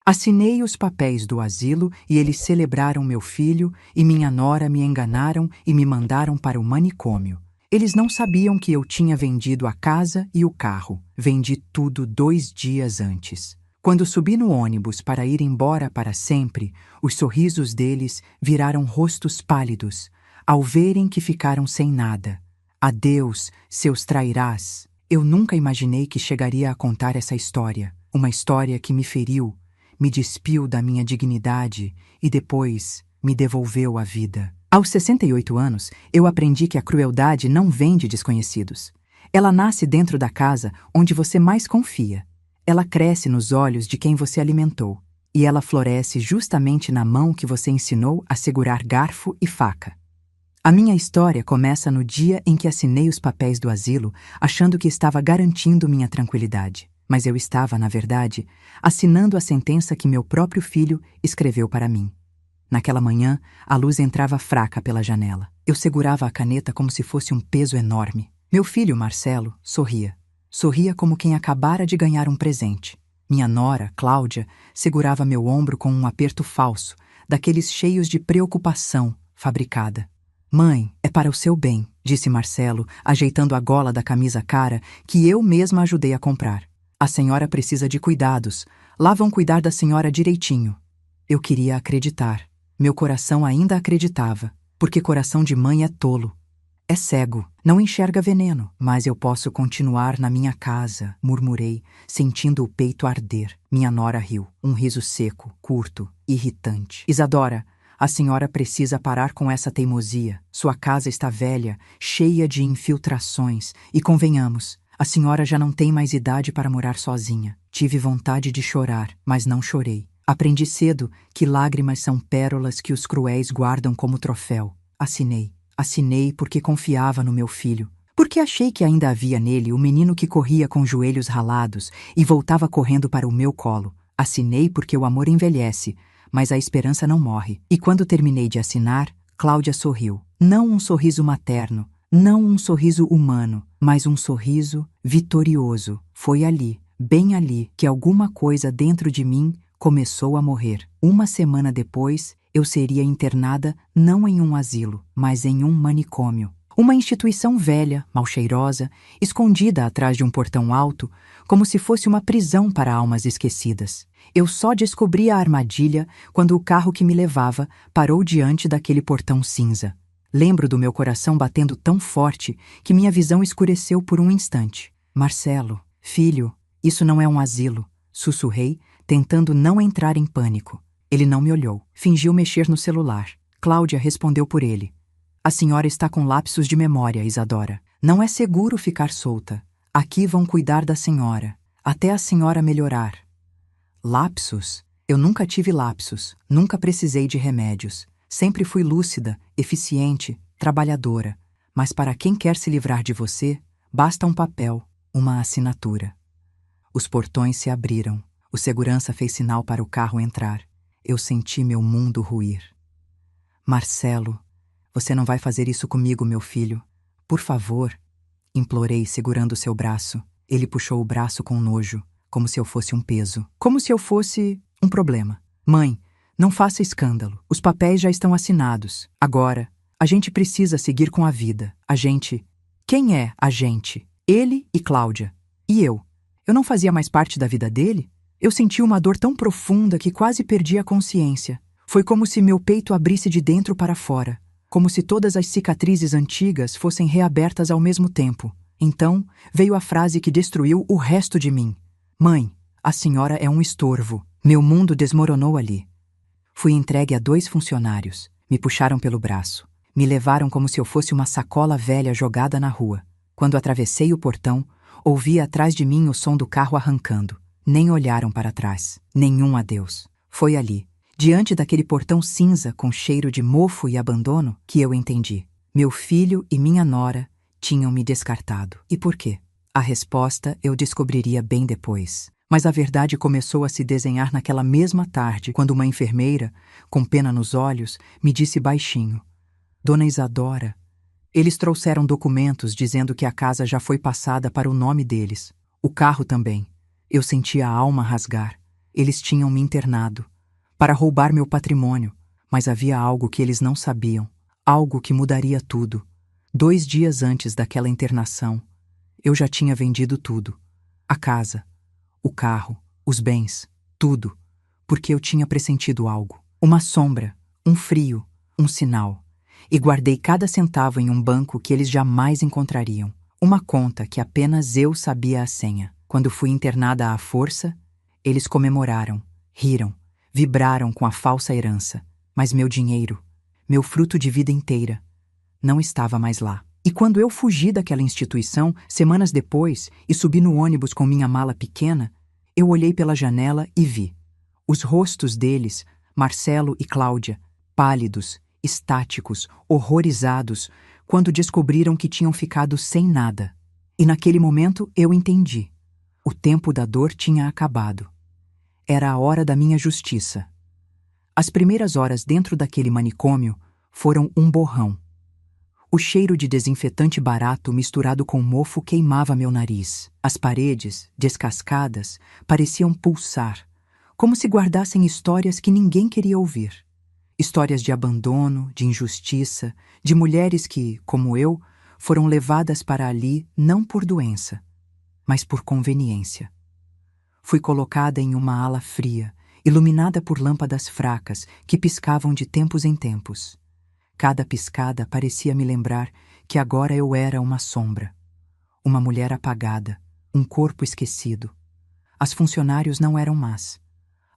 Assinei os papéis do asilo e eles celebraram meu filho, e minha nora me enganaram e me mandaram para o manicômio. Eles não sabiam que eu tinha vendido a casa e o carro. Vendi tudo 2 dias antes. Quando subi no ônibus para ir embora para sempre, os sorrisos deles viraram rostos pálidos, ao verem que ficaram sem nada. Adeus, seus trairás. Eu nunca imaginei que chegaria a contar essa história. Uma história que me feriu, me despiu da minha dignidade e depois me devolveu a vida. Aos 68 anos, eu aprendi que a crueldade não vem de desconhecidos. Ela nasce dentro da casa onde você mais confia. Ela cresce nos olhos de quem você alimentou. E ela floresce justamente na mão que você ensinou a segurar garfo e faca. A minha história começa no dia em que assinei os papéis do asilo, achando que estava garantindo minha tranquilidade. Mas eu estava, na verdade, assinando a sentença que meu próprio filho escreveu para mim. Naquela manhã, a luz entrava fraca pela janela. Eu segurava a caneta como se fosse um peso enorme. Meu filho, Marcelo, sorria. Sorria como quem acabara de ganhar um presente. Minha nora, Cláudia, segurava meu ombro com um aperto falso, daqueles cheios de preocupação fabricada. Mãe, é para o seu bem, disse Marcelo, ajeitando a gola da camisa cara que eu mesma ajudei a comprar. A senhora precisa de cuidados. Lá vão cuidar da senhora direitinho. Eu queria acreditar. Meu coração ainda acreditava, porque coração de mãe é tolo. É cego, não enxerga veneno, mas eu posso continuar na minha casa, murmurei, sentindo o peito arder. Minha nora riu, um riso seco, curto, irritante. Isadora, a senhora precisa parar com essa teimosia. Sua casa está velha, cheia de infiltrações, e convenhamos, a senhora já não tem mais idade para morar sozinha. Tive vontade de chorar, mas não chorei. Aprendi cedo que lágrimas são pérolas que os cruéis guardam como troféu. Assinei porque confiava no meu filho. Porque achei que ainda havia nele o menino que corria com joelhos ralados e voltava correndo para o meu colo. Assinei porque o amor envelhece, mas a esperança não morre. E quando terminei de assinar, Cláudia sorriu. Não um sorriso materno, não um sorriso humano, mas um sorriso vitorioso. Foi ali, bem ali, que alguma coisa dentro de mim começou a morrer. Uma semana depois, eu seria internada não em um asilo, mas em um manicômio. Uma instituição velha, mal cheirosa, escondida atrás de um portão alto, como se fosse uma prisão para almas esquecidas. Eu só descobri a armadilha quando o carro que me levava parou diante daquele portão cinza. Lembro do meu coração batendo tão forte que minha visão escureceu por um instante. Marcelo, filho, isso não é um asilo, sussurrei, tentando não entrar em pânico. Ele não me olhou. Fingiu mexer no celular. Cláudia respondeu por ele. A senhora está com lapsos de memória, Isadora. Não é seguro ficar solta. Aqui vão cuidar da senhora, até a senhora melhorar. Lapsos? Eu nunca tive lapsos, nunca precisei de remédios. Sempre fui lúcida, eficiente, trabalhadora. Mas para quem quer se livrar de você, basta um papel, uma assinatura. Os portões se abriram. O segurança fez sinal para o carro entrar. Eu senti meu mundo ruir. Marcelo, você não vai fazer isso comigo, meu filho. Por favor, implorei, segurando seu braço. Ele puxou o braço com nojo, como se eu fosse um peso, como se eu fosse um problema. Mãe, não faça escândalo. Os papéis já estão assinados. Agora, a gente precisa seguir com a vida. A gente... Quem é a gente? Ele e Cláudia. E eu? Eu não fazia mais parte da vida dele? Eu senti uma dor tão profunda que quase perdi a consciência. Foi como se meu peito abrisse de dentro para fora, como se todas as cicatrizes antigas fossem reabertas ao mesmo tempo. Então, veio a frase que destruiu o resto de mim. Mãe, a senhora é um estorvo. Meu mundo desmoronou ali. Fui entregue a 2 funcionários. Me puxaram pelo braço. Me levaram como se eu fosse uma sacola velha jogada na rua. Quando atravessei o portão, ouvi atrás de mim o som do carro arrancando. Nem olharam para trás. Nenhum adeus. Foi ali, diante daquele portão cinza com cheiro de mofo e abandono, que eu entendi. Meu filho e minha nora tinham me descartado. E por quê? A resposta eu descobriria bem depois. Mas a verdade começou a se desenhar naquela mesma tarde, quando uma enfermeira, com pena nos olhos, me disse baixinho: Dona Isadora, eles trouxeram documentos dizendo que a casa já foi passada para o nome deles. O carro também. Eu senti a alma rasgar. Eles tinham me internado para roubar meu patrimônio, mas havia algo que eles não sabiam, algo que mudaria tudo. 2 dias antes daquela internação, eu já tinha vendido tudo. A casa, o carro, os bens, tudo, porque eu tinha pressentido algo. Uma sombra, um frio, um sinal. E guardei cada centavo em um banco que eles jamais encontrariam. Uma conta que apenas eu sabia a senha. Quando fui internada à força, eles comemoraram, riram, vibraram com a falsa herança. Mas meu dinheiro, meu fruto de vida inteira, não estava mais lá. E quando eu fugi daquela instituição, semanas depois, e subi no ônibus com minha mala pequena, eu olhei pela janela e vi os rostos deles, Marcelo e Cláudia, pálidos, estáticos, horrorizados, quando descobriram que tinham ficado sem nada. E naquele momento eu entendi. O tempo da dor tinha acabado. Era a hora da minha justiça. As primeiras horas dentro daquele manicômio foram um borrão. O cheiro de desinfetante barato misturado com mofo queimava meu nariz. As paredes, descascadas, pareciam pulsar, como se guardassem histórias que ninguém queria ouvir. Histórias de abandono, de injustiça, de mulheres que, como eu, foram levadas para ali não por doença, mas por conveniência. Fui colocada em uma ala fria, iluminada por lâmpadas fracas que piscavam de tempos em tempos. Cada piscada parecia me lembrar que agora eu era uma sombra, uma mulher apagada, um corpo esquecido. As funcionários não eram más.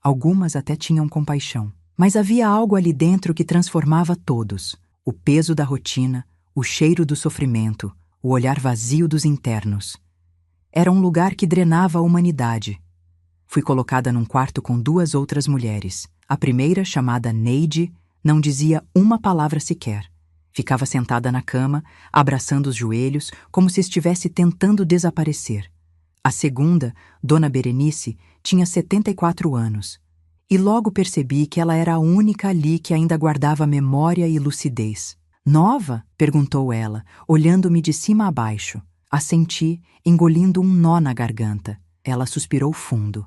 Algumas até tinham compaixão. Mas havia algo ali dentro que transformava todos. O peso da rotina, o cheiro do sofrimento, o olhar vazio dos internos. Era um lugar que drenava a humanidade. Fui colocada num quarto com 2 outras mulheres. A primeira, chamada Neide, não dizia uma palavra sequer. Ficava sentada na cama, abraçando os joelhos, como se estivesse tentando desaparecer. A segunda, Dona Berenice, tinha 74 anos. E logo percebi que ela era a única ali que ainda guardava memória e lucidez. Nova? Perguntou ela, olhando-me de cima a baixo. Assenti, engolindo um nó na garganta. Ela suspirou fundo.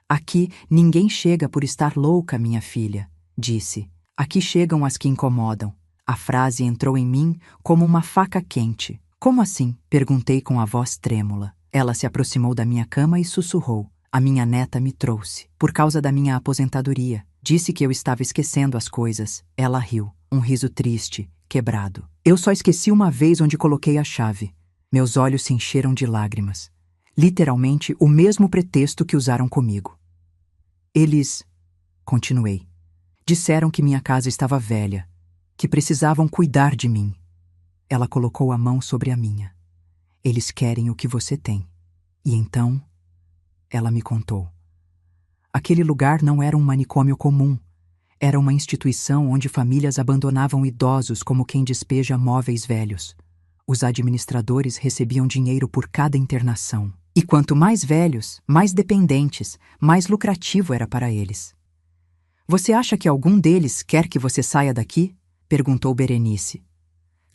Aqui ninguém chega por estar louca, minha filha, disse. Aqui chegam as que incomodam. A frase entrou em mim como uma faca quente. Como assim? Perguntei com a voz trêmula. Ela se aproximou da minha cama e sussurrou. A minha neta me trouxe, por causa da minha aposentadoria. Disse que eu estava esquecendo as coisas. Ela riu, um riso triste, quebrado. Eu só esqueci uma vez onde coloquei a chave. Meus olhos se encheram de lágrimas. Literalmente o mesmo pretexto que usaram comigo. Eles... Continuei. Disseram que minha casa estava velha, que precisavam cuidar de mim. Ela colocou a mão sobre a minha. Eles querem o que você tem. E então... Ela me contou. Aquele lugar não era um manicômio comum. Era uma instituição onde famílias abandonavam idosos como quem despeja móveis velhos. Os administradores recebiam dinheiro por cada internação. E quanto mais velhos, mais dependentes, mais lucrativo era para eles. Você acha que algum deles quer que você saia daqui? Perguntou Berenice.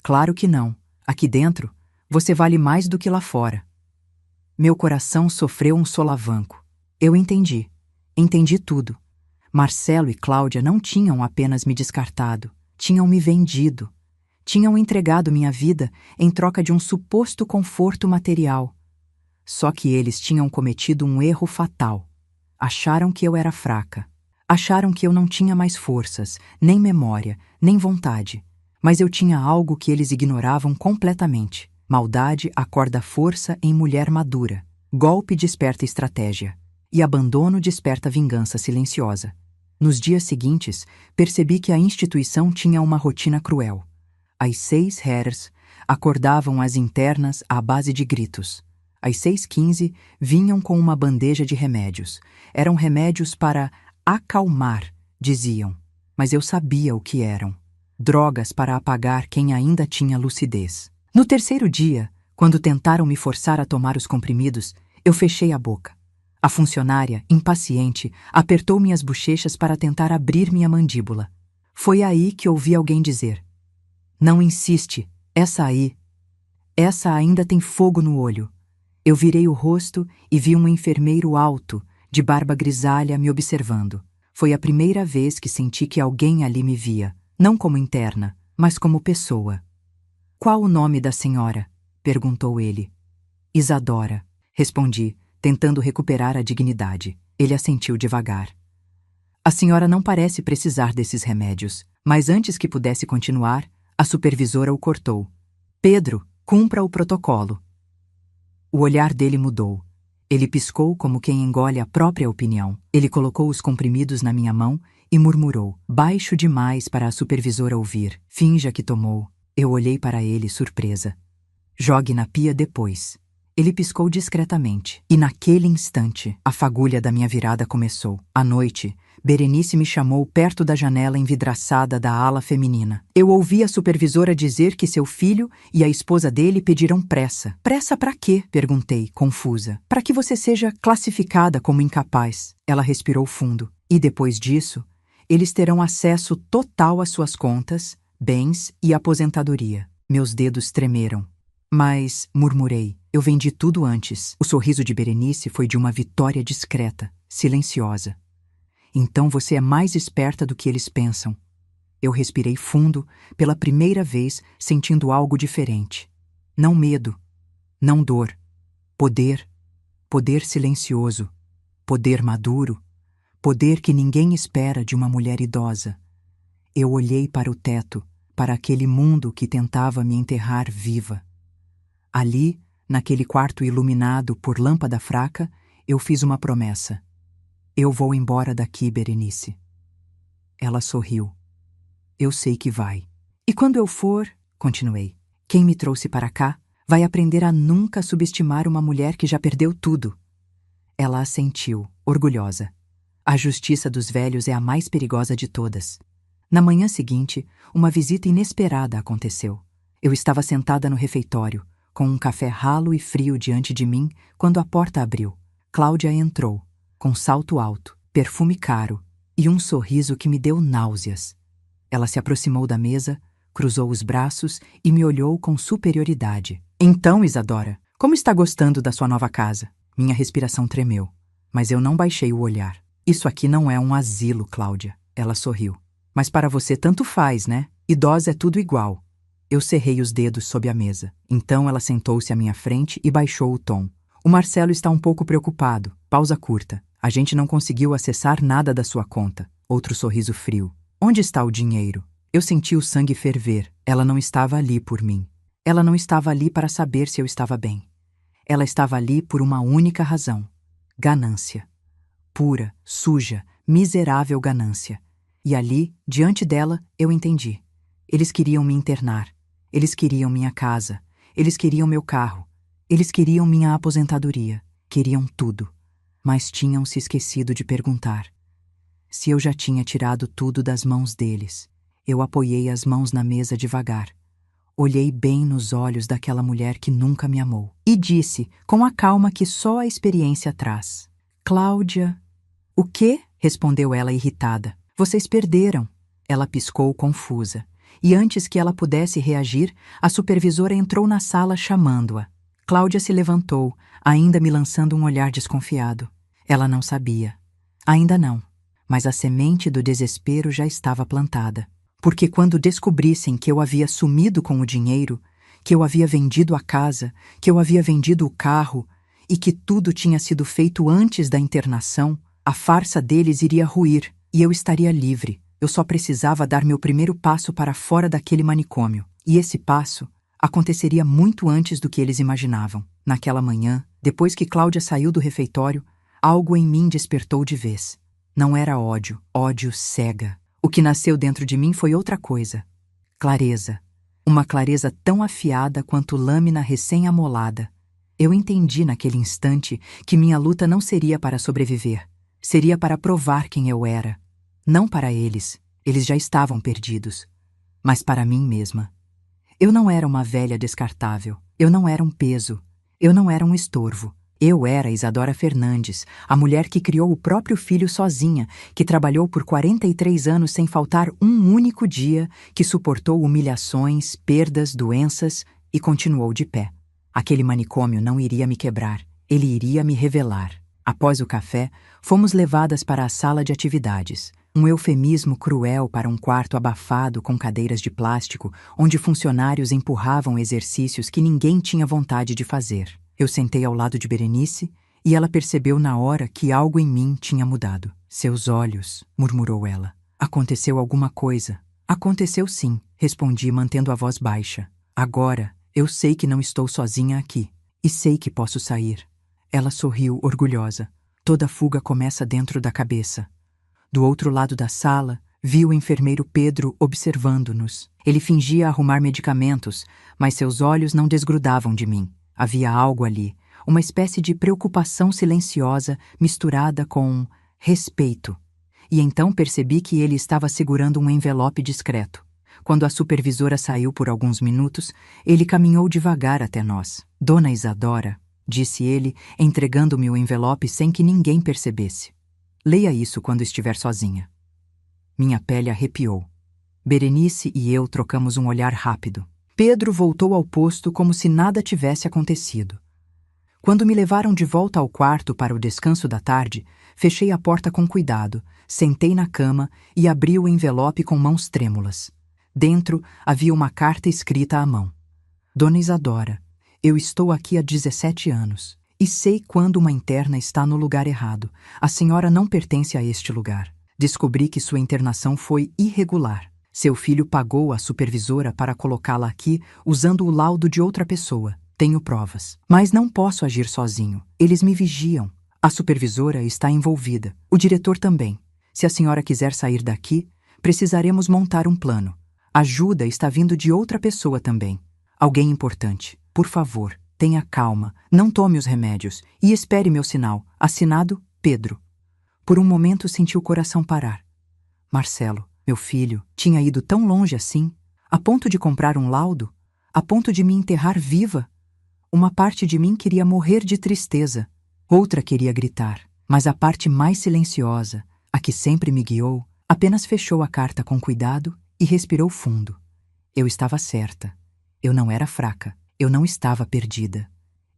Claro que não. Aqui dentro, você vale mais do que lá fora. Meu coração sofreu um solavanco. Eu entendi. Entendi tudo. Marcelo e Cláudia não tinham apenas me descartado, tinham me vendido. Tinham entregado minha vida em troca de um suposto conforto material. Só que eles tinham cometido um erro fatal. Acharam que eu era fraca. Acharam que eu não tinha mais forças, nem memória, nem vontade. Mas eu tinha algo que eles ignoravam completamente. Maldade acorda força em mulher madura. Golpe desperta estratégia. E abandono desperta vingança silenciosa. Nos dias seguintes, percebi que a instituição tinha uma rotina cruel. Às 6 herres, acordavam as internas à base de gritos. Às 6h15, vinham com uma bandeja de remédios. Eram remédios para acalmar, diziam. Mas eu sabia o que eram. Drogas para apagar quem ainda tinha lucidez. No terceiro dia, quando tentaram me forçar a tomar os comprimidos, eu fechei a boca. A funcionária, impaciente, apertou minhas bochechas para tentar abrir minha mandíbula. Foi aí que ouvi alguém dizer: Não insiste, essa aí. Essa ainda tem fogo no olho. Eu virei o rosto e vi um enfermeiro alto, de barba grisalha, me observando. Foi a primeira vez que senti que alguém ali me via, não como interna, mas como pessoa. Qual o nome da senhora? Perguntou ele. Isadora, respondi, tentando recuperar a dignidade. Ele assentiu devagar. A senhora não parece precisar desses remédios, mas antes que pudesse continuar, a supervisora o cortou. Pedro, cumpra o protocolo. O olhar dele mudou. Ele piscou como quem engole a própria opinião. Ele colocou os comprimidos na minha mão e murmurou, baixo demais para a supervisora ouvir. Finja que tomou. Eu olhei para ele, surpresa. Jogue na pia depois. Ele piscou discretamente, e naquele instante, a fagulha da minha virada começou. À noite, Berenice me chamou perto da janela envidraçada da ala feminina. Eu ouvi a supervisora dizer que seu filho e a esposa dele pediram pressa. Pressa para quê? Perguntei, confusa. Para que você seja classificada como incapaz. Ela respirou fundo. E depois disso, eles terão acesso total às suas contas, bens e aposentadoria. Meus dedos tremeram. Mas, murmurei, eu vendi tudo antes. O sorriso de Berenice foi de uma vitória discreta, silenciosa. Então você é mais esperta do que eles pensam. Eu respirei fundo, pela primeira vez, sentindo algo diferente. Não medo, não dor. Poder. Poder silencioso. Poder maduro. Poder que ninguém espera de uma mulher idosa. Eu olhei para o teto, para aquele mundo que tentava me enterrar viva. Ali, naquele quarto iluminado por lâmpada fraca, eu fiz uma promessa. Eu vou embora daqui, Berenice. Ela sorriu. Eu sei que vai. E quando eu for, continuei, quem me trouxe para cá vai aprender a nunca subestimar uma mulher que já perdeu tudo. Ela assentiu, orgulhosa. A justiça dos velhos é a mais perigosa de todas. Na manhã seguinte, uma visita inesperada aconteceu. Eu estava sentada no refeitório, com um café ralo e frio diante de mim, quando a porta abriu. Cláudia entrou, com salto alto, perfume caro e um sorriso que me deu náuseas. Ela se aproximou da mesa, cruzou os braços e me olhou com superioridade. Então, Isadora, como está gostando da sua nova casa? Minha respiração tremeu, mas eu não baixei o olhar. Isso aqui não é um asilo, Cláudia. Ela sorriu. Mas para você tanto faz, né? Idosa é tudo igual. Eu cerrei os dedos sob a mesa. Então ela sentou-se à minha frente e baixou o tom. O Marcelo está um pouco preocupado. Pausa curta. A gente não conseguiu acessar nada da sua conta. Outro sorriso frio. Onde está o dinheiro? Eu senti o sangue ferver. Ela não estava ali por mim. Ela não estava ali para saber se eu estava bem. Ela estava ali por uma única razão. Ganância. Pura, suja, miserável ganância. E ali, diante dela, eu entendi. Eles queriam me internar. Eles queriam minha casa. Eles queriam meu carro. Eles queriam minha aposentadoria. Queriam tudo. Mas tinham se esquecido de perguntar se eu já tinha tirado tudo das mãos deles. Eu apoiei as mãos na mesa devagar. Olhei bem nos olhos daquela mulher que nunca me amou. E disse, com a calma que só a experiência traz. Cláudia... O quê? Respondeu ela irritada. Vocês perderam. Ela piscou confusa. E antes que ela pudesse reagir, a supervisora entrou na sala chamando-a. Cláudia se levantou, ainda me lançando um olhar desconfiado. Ela não sabia. Ainda não. Mas a semente do desespero já estava plantada. Porque quando descobrissem que eu havia sumido com o dinheiro, que eu havia vendido a casa, que eu havia vendido o carro e que tudo tinha sido feito antes da internação, a farsa deles iria ruir e eu estaria livre. Eu só precisava dar meu primeiro passo para fora daquele manicômio. E esse passo aconteceria muito antes do que eles imaginavam. Naquela manhã, depois que Cláudia saiu do refeitório, algo em mim despertou de vez. Não era ódio, ódio cega. O que nasceu dentro de mim foi outra coisa. Clareza. Uma clareza tão afiada quanto lâmina recém-amolada. Eu entendi naquele instante que minha luta não seria para sobreviver. Seria para provar quem eu era. Não para eles. Eles já estavam perdidos. Mas para mim mesma. Eu não era uma velha descartável. Eu não era um peso. Eu não era um estorvo. Eu era Isadora Fernandes, a mulher que criou o próprio filho sozinha, que trabalhou por 43 anos sem faltar um único dia, que suportou humilhações, perdas, doenças e continuou de pé. Aquele manicômio não iria me quebrar, ele iria me revelar. Após o café, fomos levadas para a sala de atividades, um eufemismo cruel para um quarto abafado com cadeiras de plástico, onde funcionários empurravam exercícios que ninguém tinha vontade de fazer. Eu sentei ao lado de Berenice e ela percebeu na hora que algo em mim tinha mudado. Seus olhos, murmurou ela. Aconteceu alguma coisa. Aconteceu sim, respondi mantendo a voz baixa. Agora, eu sei que não estou sozinha aqui. E sei que posso sair. Ela sorriu, orgulhosa. Toda fuga começa dentro da cabeça. Do outro lado da sala, vi o enfermeiro Pedro observando-nos. Ele fingia arrumar medicamentos, mas seus olhos não desgrudavam de mim. Havia algo ali, uma espécie de preocupação silenciosa misturada com respeito. E então percebi que ele estava segurando um envelope discreto. Quando a supervisora saiu por alguns minutos, ele caminhou devagar até nós. Dona Isadora, disse ele, entregando-me o envelope sem que ninguém percebesse. Leia isso quando estiver sozinha. Minha pele arrepiou. Berenice e eu trocamos um olhar rápido. Pedro voltou ao posto como se nada tivesse acontecido. Quando me levaram de volta ao quarto para o descanso da tarde, fechei a porta com cuidado, sentei na cama e abri o envelope com mãos trêmulas. Dentro havia uma carta escrita à mão. Dona Isadora, eu estou aqui há 17 anos e sei quando uma interna está no lugar errado. A senhora não pertence a este lugar. Descobri que sua internação foi irregular. Seu filho pagou a supervisora para colocá-la aqui usando o laudo de outra pessoa. Tenho provas. Mas não posso agir sozinho. Eles me vigiam. A supervisora está envolvida. O diretor também. Se a senhora quiser sair daqui, precisaremos montar um plano. A ajuda está vindo de outra pessoa também. Alguém importante. Por favor, tenha calma, não tome os remédios e espere meu sinal. Assinado, Pedro. Por um momento senti o coração parar. Marcelo, meu filho, tinha ido tão longe assim, a ponto de comprar um laudo, a ponto de me enterrar viva. Uma parte de mim queria morrer de tristeza, outra queria gritar, mas a parte mais silenciosa, a que sempre me guiou, apenas fechou a carta com cuidado e respirou fundo. Eu estava certa. Eu não era fraca. Eu não estava perdida.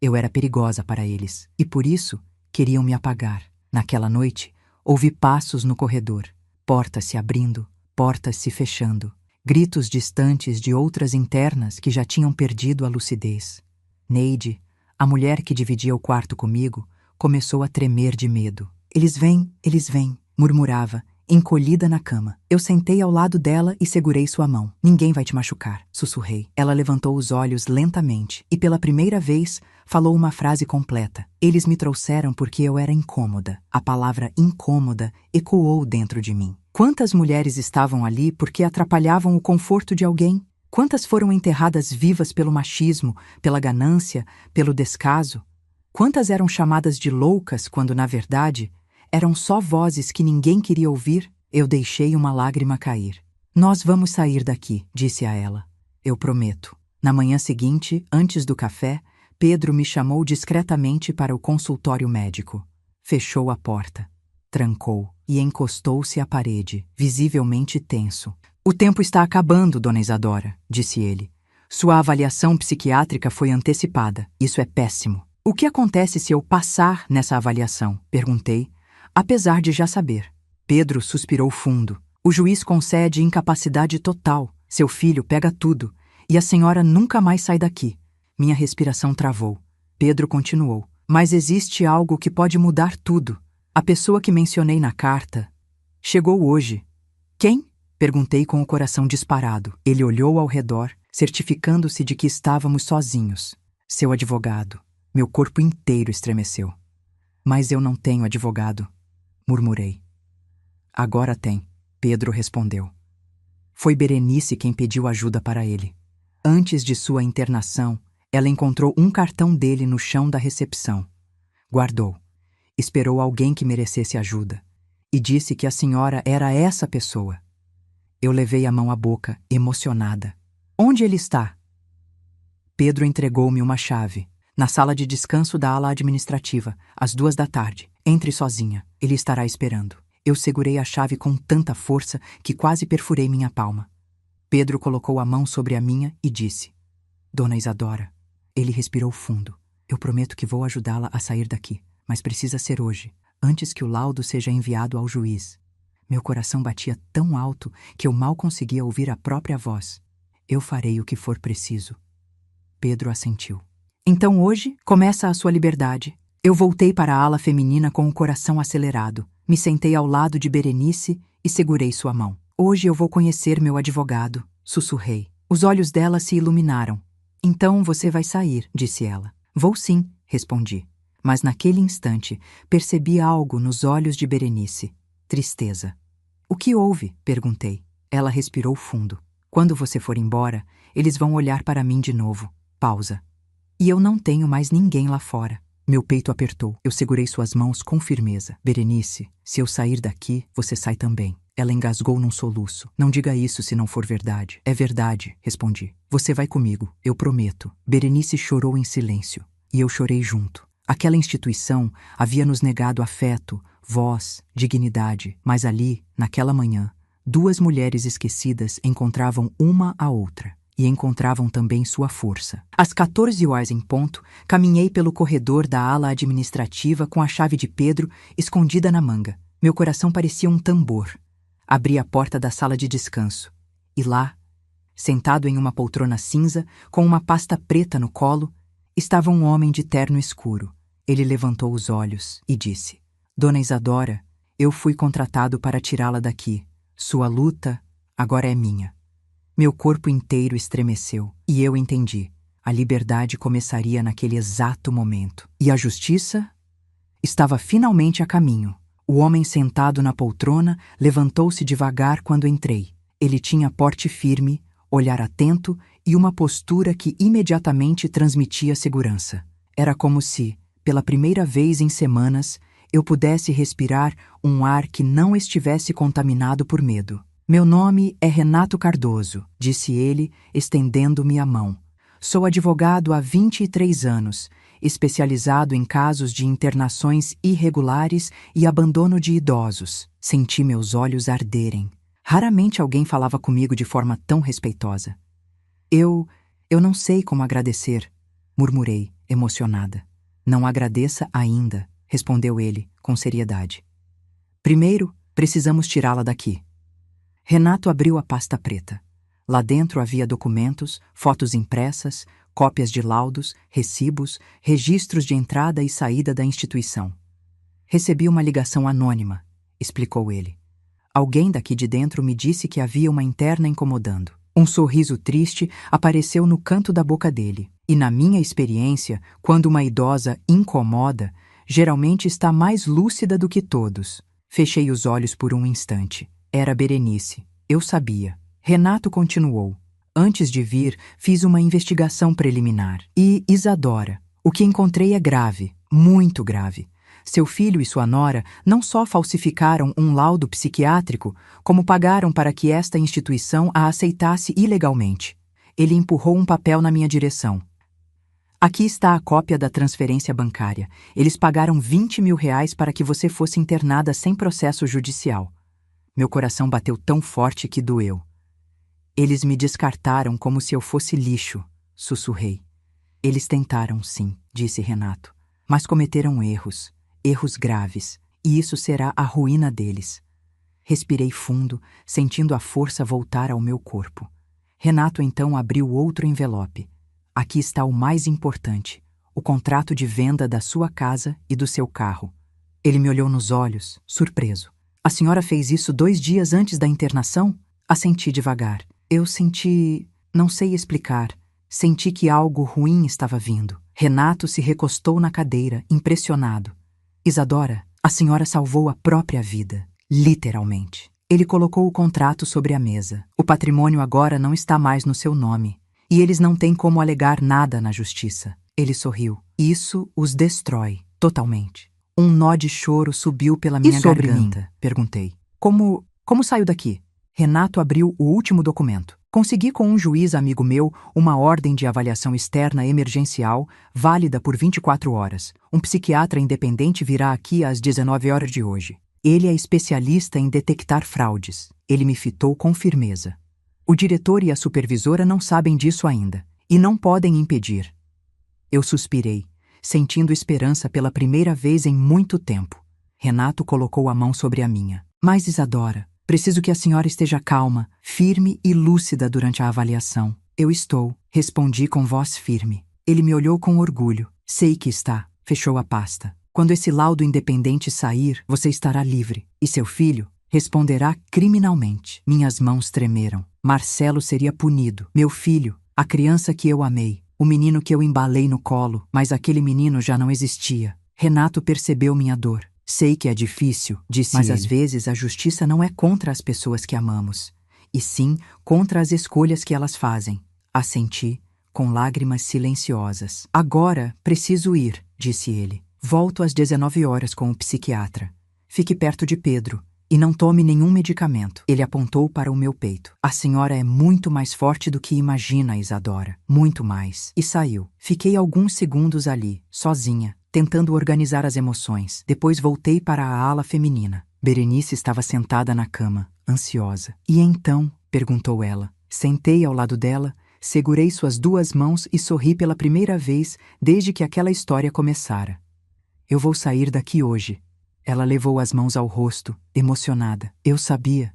Eu era perigosa para eles, e por isso queriam me apagar. Naquela noite, ouvi passos no corredor, portas se abrindo, portas se fechando, gritos distantes de outras internas que já tinham perdido a lucidez. Neide, a mulher que dividia o quarto comigo, começou a tremer de medo. Eles vêm, murmurava, encolhida na cama. Eu sentei ao lado dela e segurei sua mão. Ninguém vai te machucar, sussurrei. Ela levantou os olhos lentamente e pela primeira vez falou uma frase completa. Eles me trouxeram porque eu era incômoda. A palavra incômoda ecoou dentro de mim. Quantas mulheres estavam ali porque atrapalhavam o conforto de alguém? Quantas foram enterradas vivas pelo machismo, pela ganância, pelo descaso? Quantas eram chamadas de loucas quando, na verdade, eram só vozes que ninguém queria ouvir? Eu deixei uma lágrima cair. Nós vamos sair daqui, disse a ela. Eu prometo. Na manhã seguinte, antes do café, Pedro me chamou discretamente para o consultório médico. Fechou a porta, trancou e encostou-se à parede, visivelmente tenso. O tempo está acabando, dona Isadora, disse ele. Sua avaliação psiquiátrica foi antecipada. Isso é péssimo. O que acontece se eu passar nessa avaliação? Perguntei, apesar de já saber. Pedro suspirou fundo. O juiz concede incapacidade total. Seu filho pega tudo. E a senhora nunca mais sai daqui. Minha respiração travou. Pedro continuou. Mas existe algo que pode mudar tudo. A pessoa que mencionei na carta chegou hoje. Quem? Perguntei com o coração disparado. Ele olhou ao redor, certificando-se de que estávamos sozinhos. Seu advogado. Meu corpo inteiro estremeceu. Mas eu não tenho advogado, murmurei. Agora tem, Pedro respondeu. Foi Berenice quem pediu ajuda para ele. Antes de sua internação, ela encontrou um cartão dele no chão da recepção. Guardou. Esperou alguém que merecesse ajuda. E disse que a senhora era essa pessoa. Eu levei a mão à boca, emocionada. Onde ele está? Pedro entregou-me uma chave. Na sala de descanso da ala administrativa, às 14h. Entre sozinha. Ele estará esperando. Eu segurei a chave com tanta força que quase perfurei minha palma. Pedro colocou a mão sobre a minha e disse: Dona Isadora. Ele respirou fundo. Eu prometo que vou ajudá-la a sair daqui. mas precisa ser hoje, antes que o laudo seja enviado ao juiz. Meu coração batia tão alto que eu mal conseguia ouvir a própria voz. Eu farei o que for preciso. Pedro assentiu. Então hoje começa a sua liberdade. Eu voltei para a ala feminina com o coração acelerado. Me sentei ao lado de Berenice e segurei sua mão. Hoje eu vou conhecer meu advogado, sussurrei. Os olhos dela se iluminaram. Então você vai sair, disse ela. Vou sim, respondi. Mas naquele instante percebi algo nos olhos de Berenice. Tristeza. O que houve? Perguntei. Ela respirou fundo. Quando você for embora, eles vão olhar para mim de novo. Pausa. E eu não tenho mais ninguém lá fora. Meu peito apertou. Eu segurei suas mãos com firmeza. Berenice, se eu sair daqui, você sai também. Ela engasgou num soluço. Não diga isso se não for verdade. É verdade, respondi. Você vai comigo, eu prometo. Berenice chorou em silêncio. E eu chorei junto. Aquela instituição havia nos negado afeto, voz, dignidade. Mas ali, naquela manhã, duas mulheres esquecidas encontravam uma a outra. E encontravam também sua força. Às 14 horas em ponto, caminhei pelo corredor da ala administrativa com a chave de Pedro escondida na manga. Meu coração parecia um tambor. Abri a porta da sala de descanso. E lá, sentado em uma poltrona cinza, com uma pasta preta no colo, estava um homem de terno escuro. Ele levantou os olhos e disse: Dona Isadora, eu fui contratado para tirá-la daqui. Sua luta agora é minha. Meu corpo inteiro estremeceu e eu entendi. A liberdade começaria naquele exato momento. E a justiça estava finalmente a caminho. O homem sentado na poltrona levantou-se devagar quando entrei. Ele tinha porte firme, olhar atento e uma postura que imediatamente transmitia segurança. Era como se, pela primeira vez em semanas, eu pudesse respirar um ar que não estivesse contaminado por medo. Meu nome é Renato Cardoso, disse ele, estendendo-me a mão. Sou advogado há 23 anos, especializado em casos de internações irregulares e abandono de idosos. Senti meus olhos arderem. Raramente alguém falava comigo de forma tão respeitosa. Eu não sei como agradecer, murmurei, emocionada. Não agradeça ainda, respondeu ele, com seriedade. Primeiro, precisamos tirá-la daqui. Renato abriu a pasta preta. Lá dentro havia documentos, fotos impressas, cópias de laudos, recibos, registros de entrada e saída da instituição. Recebi uma ligação anônima, explicou ele. Alguém daqui de dentro me disse que havia uma interna incomodando. Um sorriso triste apareceu no canto da boca dele. E na minha experiência, quando uma idosa incomoda, geralmente está mais lúcida do que todos. Fechei os olhos por um instante. Era Berenice. Eu sabia. Renato continuou. Antes de vir, fiz uma investigação preliminar. E Isadora. O que encontrei é grave, muito grave. Seu filho e sua nora não só falsificaram um laudo psiquiátrico, como pagaram para que esta instituição a aceitasse ilegalmente. Ele empurrou um papel na minha direção. Aqui está a cópia da transferência bancária. Eles pagaram 20 mil reais para que você fosse internada sem processo judicial. Meu coração bateu tão forte que doeu. Eles me descartaram como se eu fosse lixo, sussurrei. Eles tentaram, sim, disse Renato, mas cometeram erros graves, e isso será a ruína deles. Respirei fundo, sentindo a força voltar ao meu corpo. Renato então abriu outro envelope. Aqui está o mais importante, o contrato de venda da sua casa e do seu carro. Ele me olhou nos olhos, surpreso. A senhora fez isso 2 dias antes da internação? Assenti devagar. Eu senti... não sei explicar. Senti que algo ruim estava vindo. Renato se recostou na cadeira, impressionado. Isadora, a senhora salvou a própria vida. Literalmente. Ele colocou o contrato sobre a mesa. O patrimônio agora não está mais no seu nome. E eles não têm como alegar nada na justiça. Ele sorriu. Isso os destrói, totalmente. Um nó de choro subiu pela minha garganta. Mim? Perguntei. Como saio daqui? Renato abriu o último documento. Consegui com um juiz amigo meu uma ordem de avaliação externa emergencial, válida por 24 horas. Um psiquiatra independente virá aqui às 19 horas de hoje. Ele é especialista em detectar fraudes. Ele me fitou com firmeza. O diretor e a supervisora não sabem disso ainda, e não podem impedir. Eu suspirei. sentindo esperança pela primeira vez em muito tempo. Renato colocou a mão sobre a minha. Mas, Isadora, preciso que a senhora esteja calma, firme e lúcida durante a avaliação. Eu estou, respondi com voz firme. Ele me olhou com orgulho. Sei que está. Fechou a pasta. Quando esse laudo independente sair, você estará livre. E seu filho responderá criminalmente. Minhas mãos tremeram. Marcelo seria punido. Meu filho, a criança que eu amei. O menino que eu embalei no colo, mas aquele menino já não existia. Renato percebeu minha dor. Sei que é difícil, disse ele. Mas às vezes a justiça não é contra as pessoas que amamos, e sim contra as escolhas que elas fazem. Assenti, com lágrimas silenciosas. Agora preciso ir, disse ele. Volto às 19 horas com o psiquiatra. Fique perto de Pedro e não tome nenhum medicamento. Ele apontou para o meu peito. A senhora é muito mais forte do que imagina, Isadora. Muito mais. E saiu. Fiquei alguns segundos ali, sozinha, tentando organizar as emoções. Depois voltei para a ala feminina. Berenice estava sentada na cama, ansiosa. E então? Perguntou ela. Sentei ao lado dela, segurei suas 2 mãos e sorri pela primeira vez desde que aquela história começara. Eu vou sair daqui hoje. Ela levou as mãos ao rosto, emocionada. Eu sabia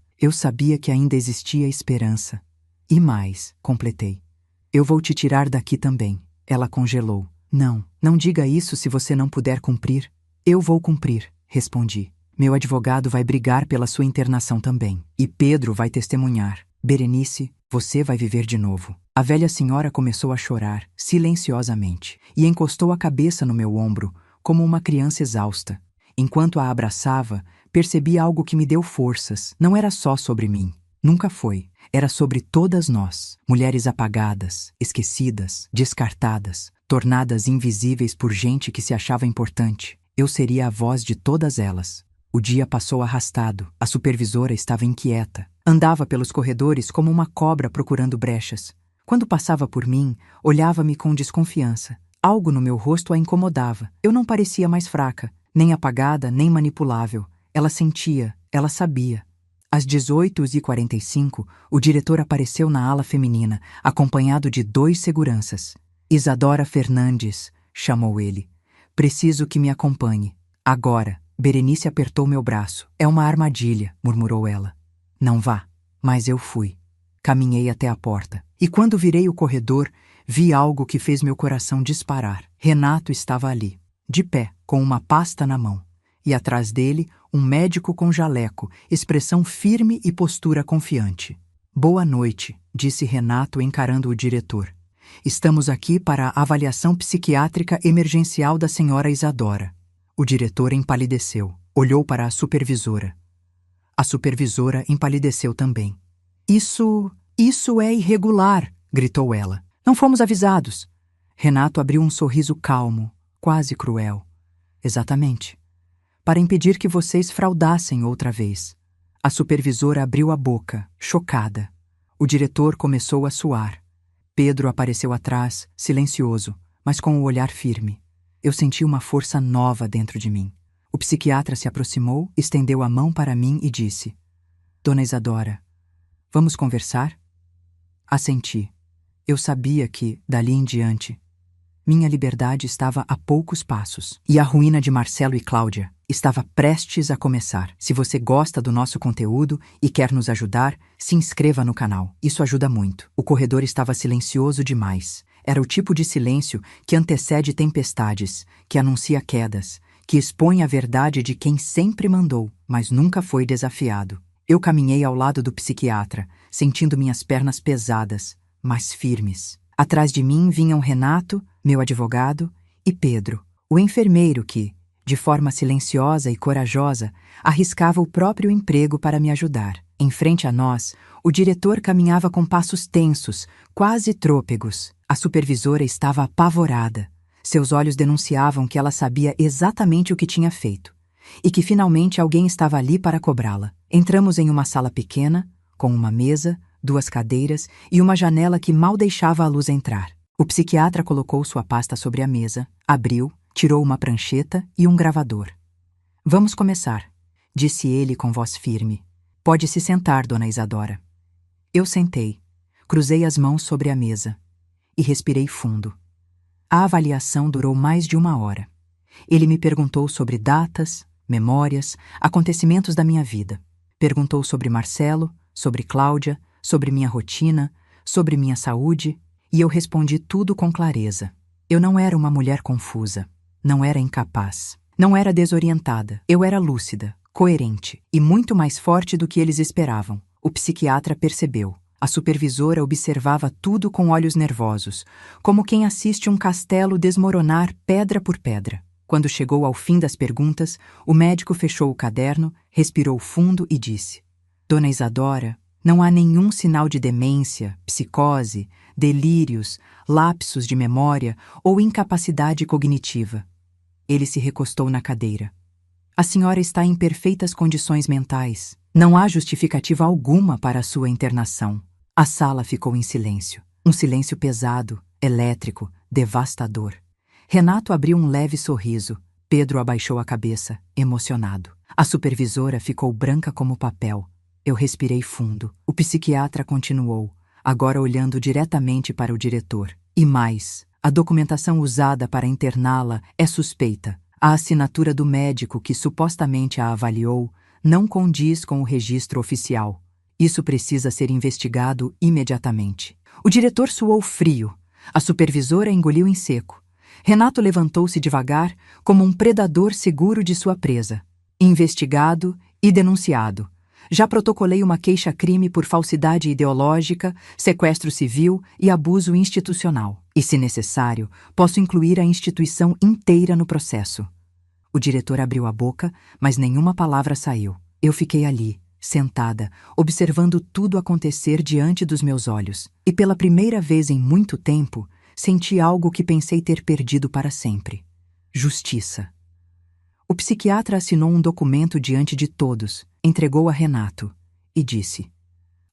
que ainda existia esperança. E mais, completei. Eu vou te tirar daqui também. Ela congelou. Não diga isso se você não puder cumprir. Eu vou cumprir, respondi. Meu advogado vai brigar pela sua internação também. E Pedro vai testemunhar. Berenice, você vai viver de novo. A velha senhora começou a chorar, silenciosamente, e encostou a cabeça no meu ombro, como uma criança exausta. Enquanto a abraçava, percebi algo que me deu forças. Não era só sobre mim. Nunca foi. Era sobre todas nós. Mulheres apagadas, esquecidas, descartadas, tornadas invisíveis por gente que se achava importante. Eu seria a voz de todas elas. O dia passou arrastado. A supervisora estava inquieta. Andava pelos corredores como uma cobra procurando brechas. Quando passava por mim, olhava-me com desconfiança. Algo no meu rosto a incomodava. Eu não parecia mais fraca, nem apagada, nem manipulável. Ela sentia, ela sabia. Às 18h45, o diretor apareceu na ala feminina, acompanhado de 2 seguranças. Isadora Fernandes, chamou ele. Preciso que me acompanhe. Agora. Berenice apertou meu braço. É uma armadilha, murmurou ela. Não vá. Mas eu fui. Caminhei até a porta. E quando virei o corredor, vi algo que fez meu coração disparar. Renato estava ali, de pé, com uma pasta na mão. E atrás dele, um médico com jaleco, expressão firme e postura confiante. Boa noite, disse Renato encarando o diretor. Estamos aqui para a avaliação psiquiátrica emergencial da senhora Isadora. O diretor empalideceu, olhou para a supervisora. A supervisora empalideceu também. Isso é irregular, gritou ela. Não fomos avisados. Renato abriu um sorriso calmo, quase cruel. Exatamente. Para impedir que vocês fraudassem outra vez. A supervisora abriu a boca, chocada. O diretor começou a suar. Pedro apareceu atrás, silencioso, mas com o olhar firme. Eu senti uma força nova dentro de mim. O psiquiatra se aproximou, estendeu a mão para mim e disse: Dona Isadora, vamos conversar? Assenti. Eu sabia que, dali em diante, minha liberdade estava a poucos passos. E a ruína de Marcelo e Cláudia estava prestes a começar. Se você gosta do nosso conteúdo e quer nos ajudar, se inscreva no canal. Isso ajuda muito. O corredor estava silencioso demais. Era o tipo de silêncio que antecede tempestades, que anuncia quedas, que expõe a verdade de quem sempre mandou, mas nunca foi desafiado. Eu caminhei ao lado do psiquiatra, sentindo minhas pernas pesadas, mas firmes. Atrás de mim vinham Renato, meu advogado, e Pedro, o enfermeiro que, de forma silenciosa e corajosa, arriscava o próprio emprego para me ajudar. Em frente a nós, o diretor caminhava com passos tensos, quase trôpegos. A supervisora estava apavorada. Seus olhos denunciavam que ela sabia exatamente o que tinha feito, e que finalmente alguém estava ali para cobrá-la. Entramos em uma sala pequena, com uma mesa, 2 cadeiras e uma janela que mal deixava a luz entrar. O psiquiatra colocou sua pasta sobre a mesa, abriu, tirou uma prancheta e um gravador. Vamos começar, disse ele com voz firme. Pode se sentar, dona Isadora. Eu sentei, cruzei as mãos sobre a mesa e respirei fundo. A avaliação durou mais de 1 hora. Ele me perguntou sobre datas, memórias, acontecimentos da minha vida. Perguntou sobre Marcelo, sobre Cláudia, sobre minha rotina, sobre minha saúde, e eu respondi tudo com clareza. Eu não era uma mulher confusa, não era incapaz, não era desorientada. Eu era lúcida, coerente e muito mais forte do que eles esperavam. O psiquiatra percebeu. A supervisora observava tudo com olhos nervosos, como quem assiste um castelo desmoronar pedra por pedra. Quando chegou ao fim das perguntas, o médico fechou o caderno, respirou fundo e disse: Dona Isadora, não há nenhum sinal de demência, psicose, delírios, lapsos de memória ou incapacidade cognitiva. Ele se recostou na cadeira. A senhora está em perfeitas condições mentais. Não há justificativa alguma para a sua internação. A sala ficou em silêncio. Um silêncio pesado, elétrico, devastador. Renato abriu um leve sorriso. Pedro abaixou a cabeça, emocionado. A supervisora ficou branca como papel. Eu respirei fundo. O psiquiatra continuou, agora olhando diretamente para o diretor. E mais, a documentação usada para interná-la é suspeita. A assinatura do médico que supostamente a avaliou não condiz com o registro oficial. Isso precisa ser investigado imediatamente. O diretor suou frio. A supervisora engoliu em seco. Renato levantou-se devagar, como um predador seguro de sua presa. Investigado e denunciado. Já protocolei uma queixa-crime por falsidade ideológica, sequestro civil e abuso institucional. E, se necessário, posso incluir a instituição inteira no processo. O diretor abriu a boca, mas nenhuma palavra saiu. Eu fiquei ali, sentada, observando tudo acontecer diante dos meus olhos. E pela primeira vez em muito tempo, senti algo que pensei ter perdido para sempre. Justiça. O psiquiatra assinou um documento diante de todos, entregou a Renato e disse: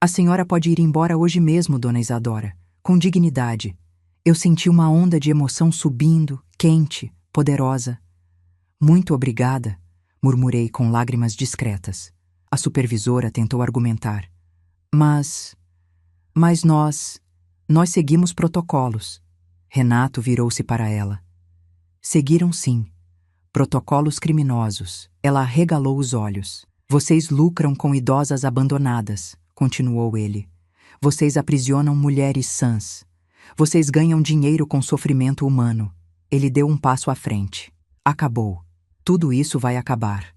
A senhora pode ir embora hoje mesmo, dona Isadora, com dignidade. Eu senti uma onda de emoção subindo, quente, poderosa. Muito obrigada, murmurei com lágrimas discretas. A supervisora tentou argumentar. Mas nós seguimos protocolos. Renato virou-se para ela. Seguiram sim. Protocolos criminosos. Ela arregalou os olhos. Vocês lucram com idosas abandonadas, continuou ele. Vocês aprisionam mulheres sãs. Vocês ganham dinheiro com sofrimento humano. Ele deu um passo à frente. Acabou. Tudo isso vai acabar.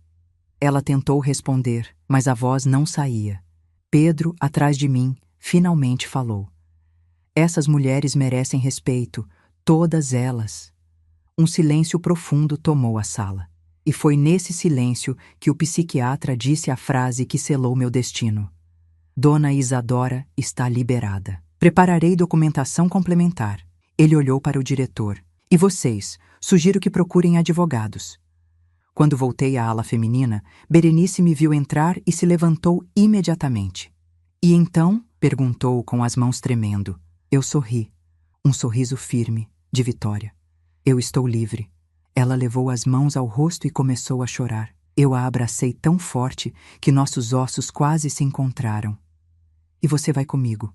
Ela tentou responder, mas a voz não saía. Pedro, atrás de mim, finalmente falou. Essas mulheres merecem respeito, todas elas. Um silêncio profundo tomou a sala. E foi nesse silêncio que o psiquiatra disse a frase que selou meu destino. Dona Isadora está liberada. Prepararei documentação complementar. Ele olhou para o diretor. E vocês, sugiro que procurem advogados. Quando voltei à ala feminina, Berenice me viu entrar e se levantou imediatamente. E então? Perguntou com as mãos tremendo. Eu sorri. Um sorriso firme, de vitória. Eu estou livre. Ela levou as mãos ao rosto e começou a chorar. Eu a abracei tão forte que nossos ossos quase se encontraram. E você vai comigo?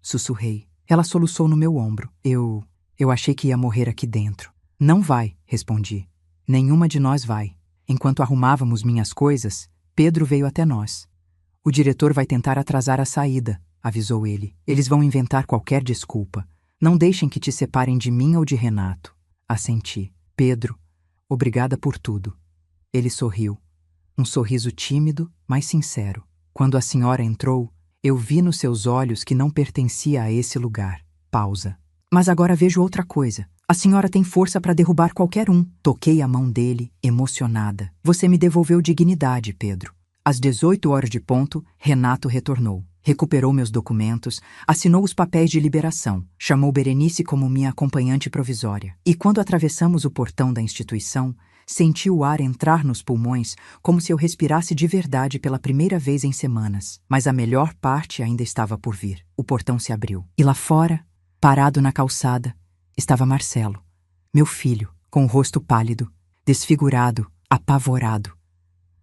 Sussurrei. Ela soluçou no meu ombro. Eu achei que ia morrer aqui dentro. Não vai, respondi. Nenhuma de nós vai. Enquanto arrumávamos minhas coisas, Pedro veio até nós. O diretor vai tentar atrasar a saída, avisou ele. Eles vão inventar qualquer desculpa. Não deixem que te separem de mim ou de Renato. Assenti. Pedro, obrigada por tudo. Ele sorriu. Um sorriso tímido, mas sincero. Quando a senhora entrou, eu vi nos seus olhos que não pertencia a esse lugar. Pausa. Mas agora vejo outra coisa. A senhora tem força para derrubar qualquer um. Toquei a mão dele, emocionada. Você me devolveu dignidade, Pedro. Às 18 horas de ponto, Renato retornou. Recuperou meus documentos, assinou os papéis de liberação, chamou Berenice como minha acompanhante provisória. E quando atravessamos o portão da instituição, senti o ar entrar nos pulmões como se eu respirasse de verdade pela primeira vez em semanas. Mas a melhor parte ainda estava por vir. O portão se abriu. E lá fora, parado na calçada, estava Marcelo, meu filho, com o rosto pálido, desfigurado, apavorado.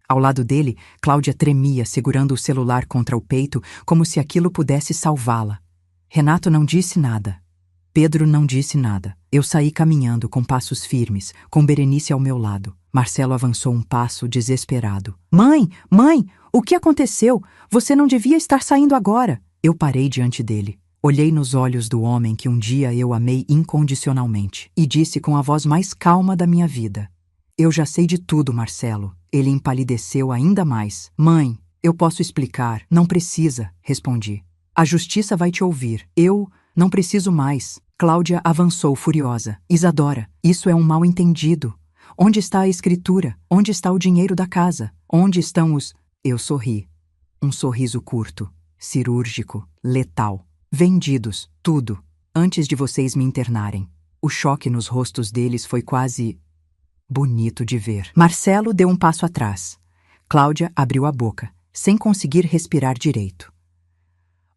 Ao lado dele, Cláudia tremia, segurando o celular contra o peito, como se aquilo pudesse salvá-la. Renato não disse nada. Pedro não disse nada. Eu saí caminhando com passos firmes, com Berenice ao meu lado. Marcelo avançou um passo, desesperado. Mãe! Mãe! O que aconteceu? Você não devia estar saindo agora. Eu parei diante dele. Olhei nos olhos do homem que um dia eu amei incondicionalmente e disse com a voz mais calma da minha vida: Eu já sei de tudo, Marcelo. Ele empalideceu ainda mais. Mãe, eu posso explicar. Não precisa, respondi. A justiça vai te ouvir. Eu não preciso mais. Cláudia avançou furiosa. Isadora, isso é um mal-entendido. Onde está a escritura? Onde está o dinheiro da casa? Onde estão os... Eu sorri. Um sorriso curto, cirúrgico, letal. Vendidos, tudo, antes de vocês me internarem. O choque nos rostos deles foi quase bonito de ver. Marcelo deu um passo atrás. Cláudia abriu a boca, sem conseguir respirar direito.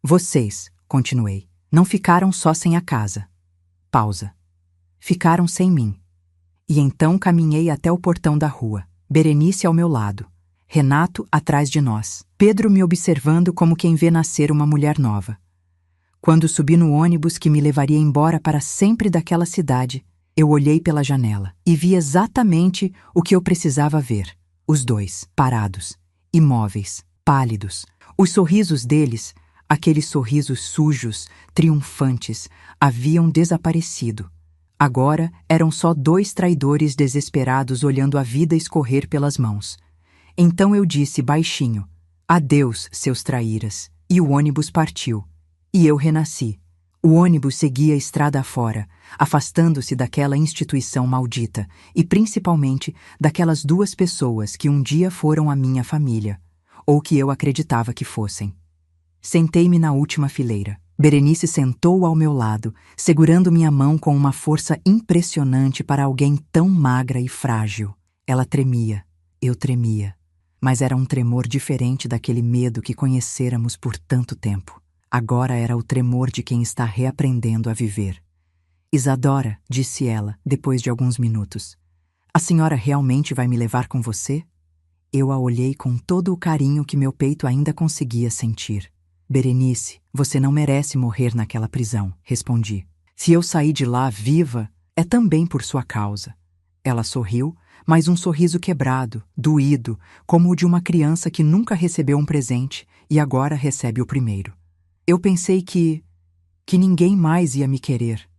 Vocês, continuei, não ficaram só sem a casa. Pausa. Ficaram sem mim. E então caminhei até o portão da rua. Berenice ao meu lado. Renato atrás de nós. Pedro me observando como quem vê nascer uma mulher nova. Quando subi no ônibus que me levaria embora para sempre daquela cidade, eu olhei pela janela e vi exatamente o que eu precisava ver. Os dois, parados, imóveis, pálidos. Os sorrisos deles, aqueles sorrisos sujos, triunfantes, haviam desaparecido. Agora eram só dois traidores desesperados olhando a vida escorrer pelas mãos. Então eu disse baixinho: Adeus, seus traíras. E o ônibus partiu. E eu renasci. O ônibus seguia a estrada afora, afastando-se daquela instituição maldita e principalmente daquelas duas pessoas que um dia foram a minha família, ou que eu acreditava que fossem. Sentei-me na última fileira. Berenice sentou ao meu lado, segurando minha mão com uma força impressionante para alguém tão magra e frágil. Ela tremia, eu tremia, mas era um tremor diferente daquele medo que conhecêramos por tanto tempo. Agora era o tremor de quem está reaprendendo a viver. Isadora, disse ela, depois de alguns minutos, a senhora realmente vai me levar com você? Eu a olhei com todo o carinho que meu peito ainda conseguia sentir. Berenice, você não merece morrer naquela prisão, respondi. Se eu sair de lá viva, é também por sua causa. Ela sorriu, mas um sorriso quebrado, doído, como o de uma criança que nunca recebeu um presente e agora recebe o primeiro. Eu pensei que ninguém mais ia me querer.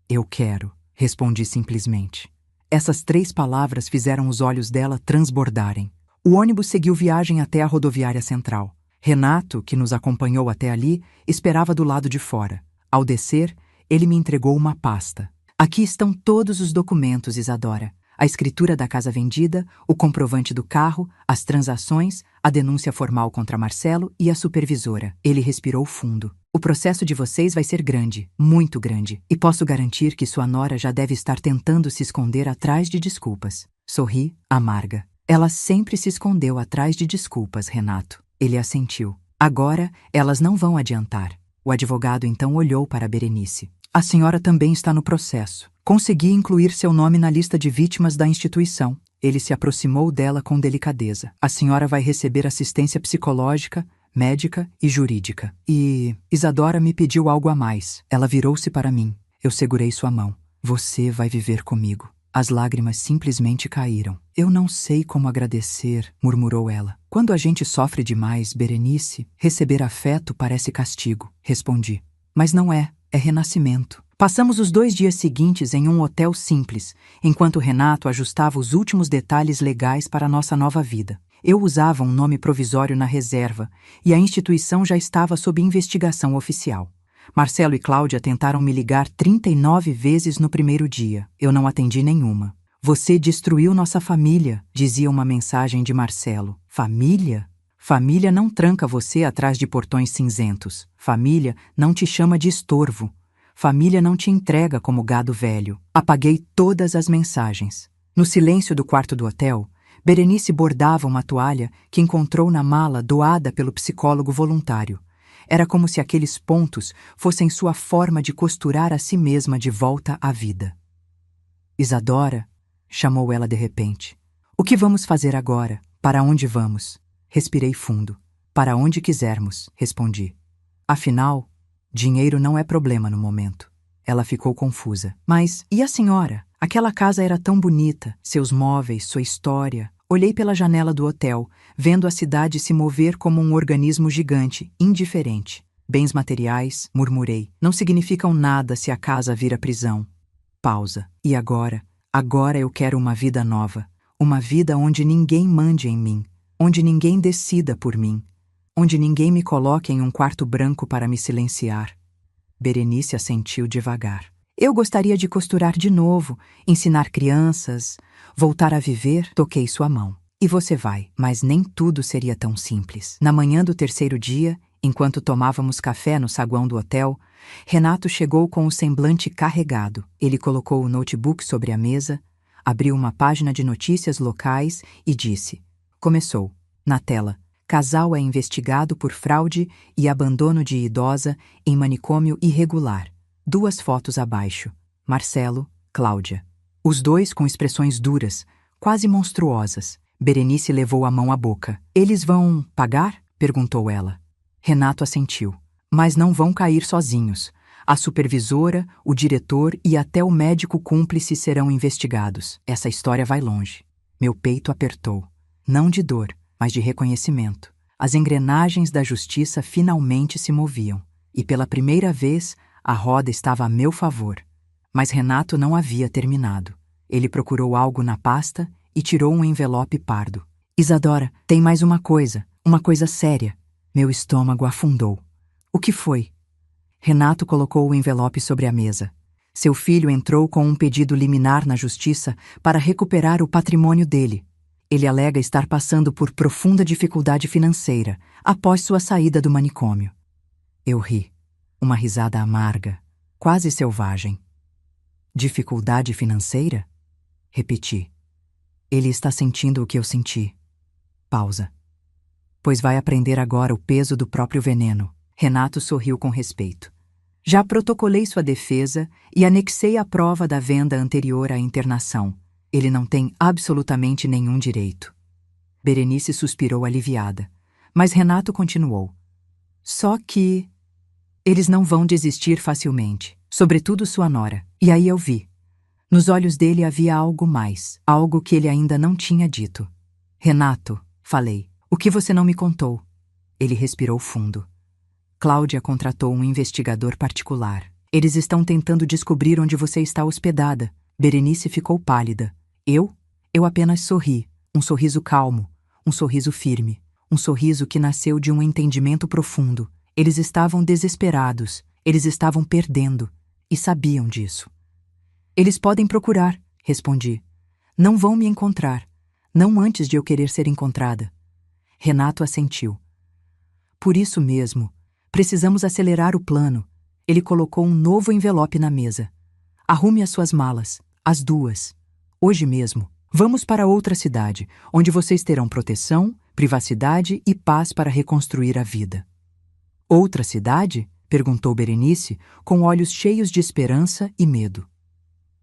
Eu quero, respondi simplesmente. Essas 3 palavras fizeram os olhos dela transbordarem. O ônibus seguiu viagem até a rodoviária central. Renato, que nos acompanhou até ali, esperava do lado de fora. Ao descer, ele me entregou uma pasta. Aqui estão todos os documentos, Isadora. A escritura da casa vendida, o comprovante do carro, as transações, a denúncia formal contra Marcelo e a supervisora. Ele respirou fundo. O processo de vocês vai ser grande, muito grande, e posso garantir que sua nora já deve estar tentando se esconder atrás de desculpas. Sorri, amarga. Ela sempre se escondeu atrás de desculpas, Renato. Ele assentiu. Agora, elas não vão adiantar. O advogado então olhou para Berenice. A senhora também está no processo. Consegui incluir seu nome na lista de vítimas da instituição. Ele se aproximou dela com delicadeza. A senhora vai receber assistência psicológica, médica e jurídica. E Isadora me pediu algo a mais. Ela virou-se para mim. Eu segurei sua mão. Você vai viver comigo. As lágrimas simplesmente caíram. Eu não sei como agradecer, murmurou ela. Quando a gente sofre demais, Berenice, receber afeto parece castigo, respondi. Mas não é, é renascimento. Passamos os 2 dias seguintes em um hotel simples, enquanto Renato ajustava os últimos detalhes legais para nossa nova vida. Eu usava um nome provisório na reserva e a instituição já estava sob investigação oficial. Marcelo e Cláudia tentaram me ligar 39 vezes no primeiro dia. Eu não atendi nenhuma. Você destruiu nossa família, dizia uma mensagem de Marcelo. Família? Família não tranca você atrás de portões cinzentos. Família não te chama de estorvo. Família não te entrega como gado velho. Apaguei todas as mensagens. No silêncio do quarto do hotel, Berenice bordava uma toalha que encontrou na mala doada pelo psicólogo voluntário. Era como se aqueles pontos fossem sua forma de costurar a si mesma de volta à vida. Isadora, chamou ela de repente. O que vamos fazer agora? Para onde vamos? Respirei fundo. Para onde quisermos, respondi. Afinal, dinheiro não é problema no momento. Ela ficou confusa. Mas e a senhora? Aquela casa era tão bonita, seus móveis, sua história. Olhei pela janela do hotel, vendo a cidade se mover como um organismo gigante, indiferente. Bens materiais, murmurei, não significam nada se a casa vira prisão. Pausa. E agora? Agora eu quero uma vida nova. Uma vida onde ninguém mande em mim, onde ninguém decida por mim, onde ninguém me coloque em um quarto branco para me silenciar. Berenice assentiu devagar. Eu gostaria de costurar de novo, ensinar crianças, voltar a viver. Toquei sua mão. E você vai, mas nem tudo seria tão simples. Na manhã do terceiro dia, enquanto tomávamos café no saguão do hotel, Renato chegou com o semblante carregado. Ele colocou o notebook sobre a mesa, abriu uma página de notícias locais e disse: começou. Na tela, casal é investigado por fraude e abandono de idosa em manicômio irregular. 2 fotos abaixo. Marcelo, Cláudia. Os dois com expressões duras, quase monstruosas. Berenice levou a mão à boca. Eles vão pagar? Perguntou ela. Renato assentiu. Mas não vão cair sozinhos. A supervisora, o diretor e até o médico cúmplice serão investigados. Essa história vai longe. Meu peito apertou. Não de dor, mas de reconhecimento. As engrenagens da justiça finalmente se moviam. E pela primeira vez, a roda estava a meu favor. Mas Renato não havia terminado. Ele procurou algo na pasta e tirou um envelope pardo. Isadora, tem mais uma coisa séria. Meu estômago afundou. O que foi? Renato colocou o envelope sobre a mesa. Seu filho entrou com um pedido liminar na justiça para recuperar o patrimônio dele. Ele alega estar passando por profunda dificuldade financeira após sua saída do manicômio. Eu ri. Uma risada amarga, quase selvagem. Dificuldade financeira? Repeti. Ele está sentindo o que eu senti. Pausa. Pois vai aprender agora o peso do próprio veneno. Renato sorriu com respeito. Já protocolei sua defesa e anexei a prova da venda anterior à internação. Ele não tem absolutamente nenhum direito. Berenice suspirou aliviada, mas Renato continuou. Só que eles não vão desistir facilmente, sobretudo sua nora. E aí eu vi. Nos olhos dele havia algo mais, algo que ele ainda não tinha dito. Renato, falei, o que você não me contou? Ele respirou fundo. Cláudia contratou um investigador particular. Eles estão tentando descobrir onde você está hospedada. Berenice ficou pálida. Eu apenas sorri, um sorriso calmo, um sorriso firme, um sorriso que nasceu de um entendimento profundo. Eles estavam desesperados, eles estavam perdendo, e sabiam disso. Eles podem procurar, respondi. Não vão me encontrar, não antes de eu querer ser encontrada. Renato assentiu. Por isso mesmo, precisamos acelerar o plano. Ele colocou um novo envelope na mesa. Arrume as suas malas, as 2. Hoje mesmo, vamos para outra cidade, onde vocês terão proteção, privacidade e paz para reconstruir a vida. Outra cidade? Perguntou Berenice, com olhos cheios de esperança e medo.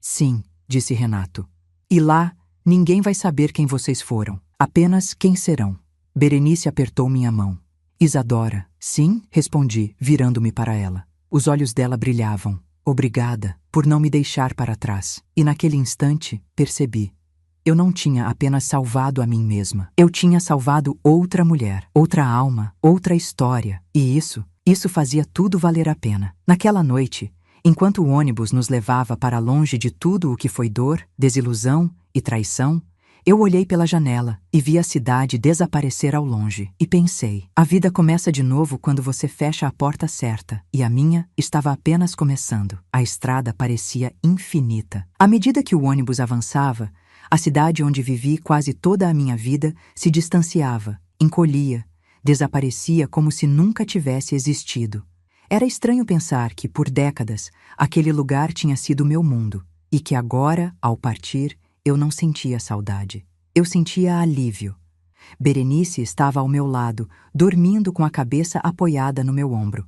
Sim, disse Renato. E lá, ninguém vai saber quem vocês foram, apenas quem serão. Berenice apertou minha mão. Isadora, sim, respondi, virando-me para ela. Os olhos dela brilhavam. Obrigada por não me deixar para trás. E naquele instante, percebi. Eu não tinha apenas salvado a mim mesma. Eu tinha salvado outra mulher, outra alma, outra história. E isso fazia tudo valer a pena. Naquela noite, enquanto o ônibus nos levava para longe de tudo o que foi dor, desilusão e traição, eu olhei pela janela e vi a cidade desaparecer ao longe. E pensei, a vida começa de novo quando você fecha a porta certa, e a minha estava apenas começando. A estrada parecia infinita. À medida que o ônibus avançava, a cidade onde vivi quase toda a minha vida se distanciava, encolhia, desaparecia como se nunca tivesse existido. Era estranho pensar que, por décadas, aquele lugar tinha sido meu mundo, e que agora, ao partir, eu não sentia saudade. Eu sentia alívio. Berenice estava ao meu lado, dormindo com a cabeça apoiada no meu ombro.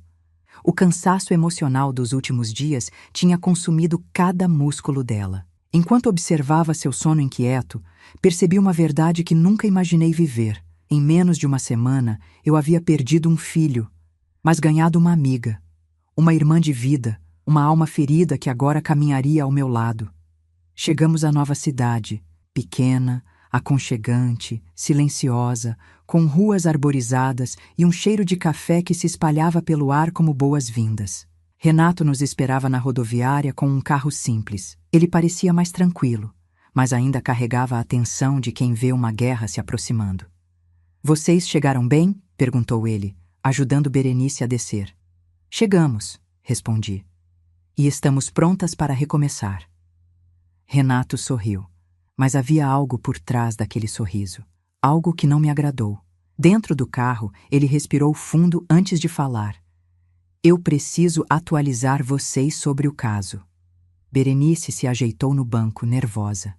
O cansaço emocional dos últimos dias tinha consumido cada músculo dela. Enquanto observava seu sono inquieto, percebi uma verdade que nunca imaginei viver. Em menos de uma semana, eu havia perdido um filho, mas ganhado uma amiga, uma irmã de vida, uma alma ferida que agora caminharia ao meu lado. Chegamos à nova cidade, pequena, aconchegante, silenciosa, com ruas arborizadas e um cheiro de café que se espalhava pelo ar como boas-vindas. Renato nos esperava na rodoviária com um carro simples. Ele parecia mais tranquilo, mas ainda carregava a tensão de quem vê uma guerra se aproximando. "Vocês chegaram bem?" perguntou ele, ajudando Berenice a descer. "Chegamos", respondi. "E estamos prontas para recomeçar." Renato sorriu, mas havia algo por trás daquele sorriso, algo que não me agradou. Dentro do carro, ele respirou fundo antes de falar. "Eu preciso atualizar vocês sobre o caso." Berenice se ajeitou no banco, nervosa.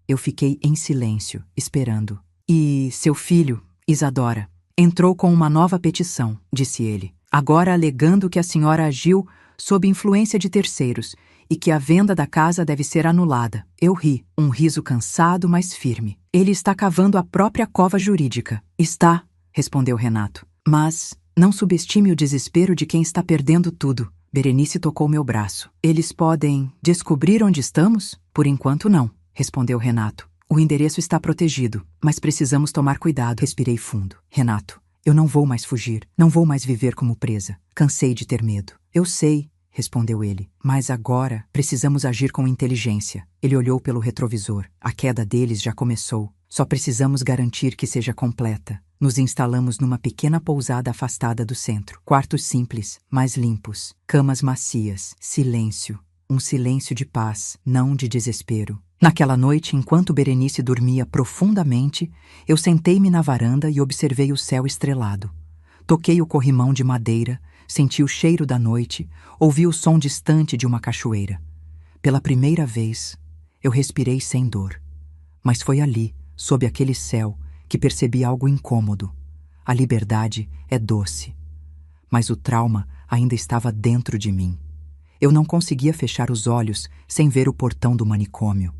Eu fiquei em silêncio, esperando. "E seu filho, Isadora, entrou com uma nova petição", disse ele, "agora alegando que a senhora agiu sob influência de terceiros e que a venda da casa deve ser anulada." Eu ri, um riso cansado, mas firme. "Ele está cavando a própria cova jurídica." "Está", respondeu Renato. "Mas não subestime o desespero de quem está perdendo tudo." Berenice tocou meu braço. "Eles podem descobrir onde estamos?" "Por enquanto não", respondeu Renato. "O endereço está protegido, mas precisamos tomar cuidado." Respirei fundo. "Renato, eu não vou mais fugir, não vou mais viver como presa. Cansei de ter medo." "Eu sei", respondeu ele, "mas agora precisamos agir com inteligência." Ele olhou pelo retrovisor. "A queda deles já começou. Só precisamos garantir que seja completa." Nos instalamos numa pequena pousada afastada do centro. Quartos simples, mas limpos. Camas macias. Silêncio. Um silêncio de paz, não de desespero. Naquela noite, enquanto Berenice dormia profundamente, eu sentei-me na varanda e observei o céu estrelado. Toquei o corrimão de madeira, senti o cheiro da noite, ouvi o som distante de uma cachoeira. Pela primeira vez, eu respirei sem dor. Mas foi ali, sob aquele céu, que percebi algo incômodo. A liberdade é doce. Mas o trauma ainda estava dentro de mim. Eu não conseguia fechar os olhos sem ver o portão do manicômio,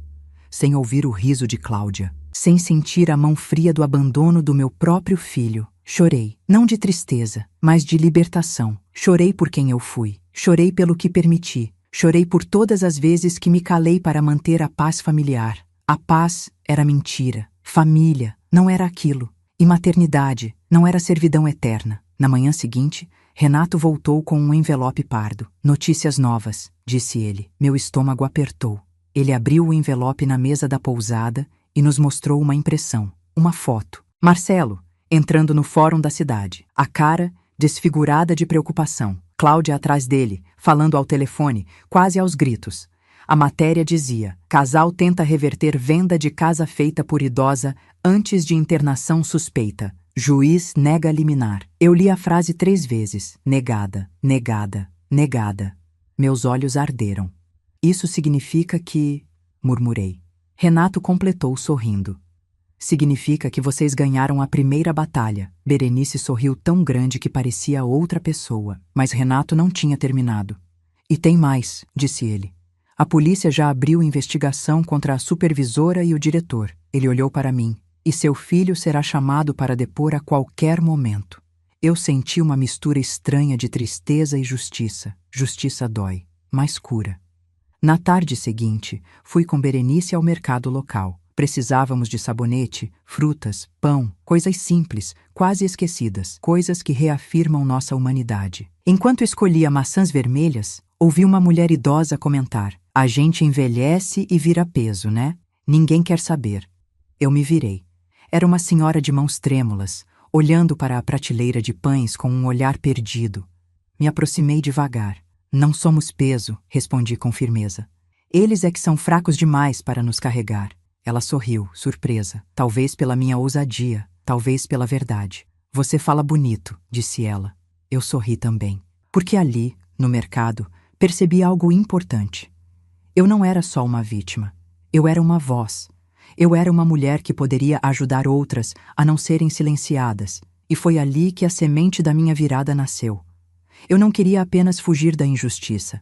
sem ouvir o riso de Cláudia, sem sentir a mão fria do abandono do meu próprio filho. Chorei, não de tristeza, mas de libertação. Chorei por quem eu fui. Chorei pelo que permiti. Chorei por todas as vezes que me calei para manter a paz familiar. A paz era mentira. Família não era aquilo. E maternidade não era servidão eterna. Na manhã seguinte, Renato voltou com um envelope pardo. "Notícias novas", disse ele. Meu estômago apertou. Ele abriu o envelope na mesa da pousada e nos mostrou uma impressão, uma foto. Marcelo, entrando no fórum da cidade, a cara desfigurada de preocupação. Cláudia atrás dele, falando ao telefone, quase aos gritos. A matéria dizia: casal tenta reverter venda de casa feita por idosa antes de internação suspeita. Juiz nega liminar. Eu li a frase 3 vezes. Negada, negada, negada. Meus olhos arderam. "Isso significa que..." murmurei. Renato completou sorrindo. "Significa que vocês ganharam a primeira batalha." Berenice sorriu tão grande que parecia outra pessoa, mas Renato não tinha terminado. "E tem mais", disse ele. "A polícia já abriu investigação contra a supervisora e o diretor." Ele olhou para mim. "E seu filho será chamado para depor a qualquer momento." Eu senti uma mistura estranha de tristeza e justiça. Justiça dói, mas cura. Na tarde seguinte, fui com Berenice ao mercado local. Precisávamos de sabonete, frutas, pão, coisas simples, quase esquecidas, coisas que reafirmam nossa humanidade. Enquanto escolhia maçãs vermelhas, ouvi uma mulher idosa comentar: "A gente envelhece e vira peso, né? Ninguém quer saber." Eu me virei. Era uma senhora de mãos trêmulas, olhando para a prateleira de pães com um olhar perdido. Me aproximei devagar. "Não somos peso", respondi com firmeza. "Eles é que são fracos demais para nos carregar." Ela sorriu, surpresa, talvez pela minha ousadia, talvez pela verdade. "Você fala bonito", disse ela. Eu sorri também, porque ali, no mercado, percebi algo importante. Eu não era só uma vítima. Eu era uma voz. Eu era uma mulher que poderia ajudar outras a não serem silenciadas, e foi ali que a semente da minha virada nasceu. Eu não queria apenas fugir da injustiça.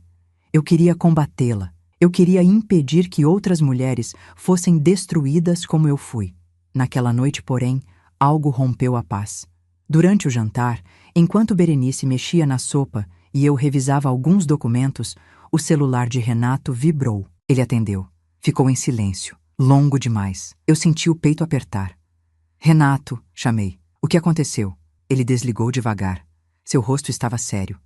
Eu queria combatê-la. Eu queria impedir que outras mulheres fossem destruídas como eu fui. Naquela noite, porém, algo rompeu a paz. Durante o jantar, enquanto Berenice mexia na sopa e eu revisava alguns documentos, O celular de Renato vibrou. Ele atendeu. Ficou em silêncio, longo demais. Eu senti o peito apertar. Renato, chamei. O que aconteceu? Ele desligou devagar. Seu rosto estava sério.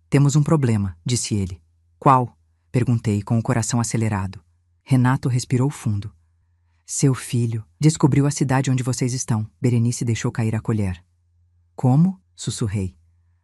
Temos um problema, disse ele. Qual? Perguntei com o coração acelerado. Renato respirou fundo. Seu filho descobriu a cidade onde vocês estão. Berenice deixou cair a colher. Como? Sussurrei.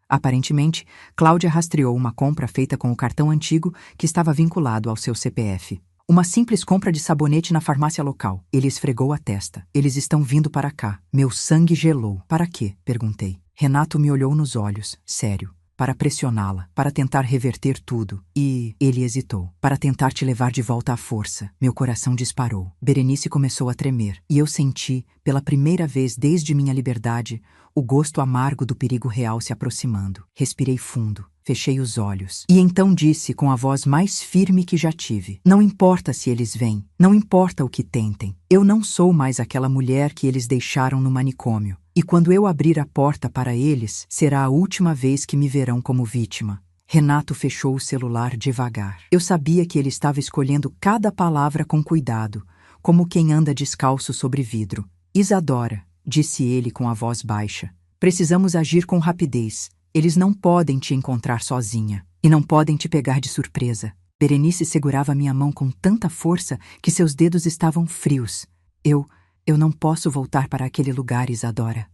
Aparentemente, Cláudia rastreou uma compra feita com o cartão antigo que estava vinculado ao seu CPF. Uma simples compra de sabonete na farmácia local. Ele esfregou a testa. Eles estão vindo para cá. Meu sangue gelou. Para quê? Perguntei. Renato me olhou nos olhos, sério. Para pressioná-la, para tentar reverter tudo. E ele hesitou. Para tentar te levar de volta à força. Meu coração disparou. Berenice começou a tremer. E eu senti, pela primeira vez desde minha liberdade, o gosto amargo do perigo real se aproximando. Respirei fundo. Fechei os olhos. E então disse com a voz mais firme que já tive. Não importa se eles vêm. Não importa o que tentem. Eu não sou mais aquela mulher que eles deixaram no manicômio. E quando eu abrir a porta para eles, será a última vez que me verão como vítima. Renato fechou o celular devagar. Eu sabia que ele estava escolhendo cada palavra com cuidado, como quem anda descalço sobre vidro. Isadora, disse ele com a voz baixa. Precisamos agir com rapidez. Eles não podem te encontrar sozinha. E não podem te pegar de surpresa. Berenice segurava minha mão com tanta força que seus dedos estavam frios. Eu não posso voltar para aquele lugar, Isadora,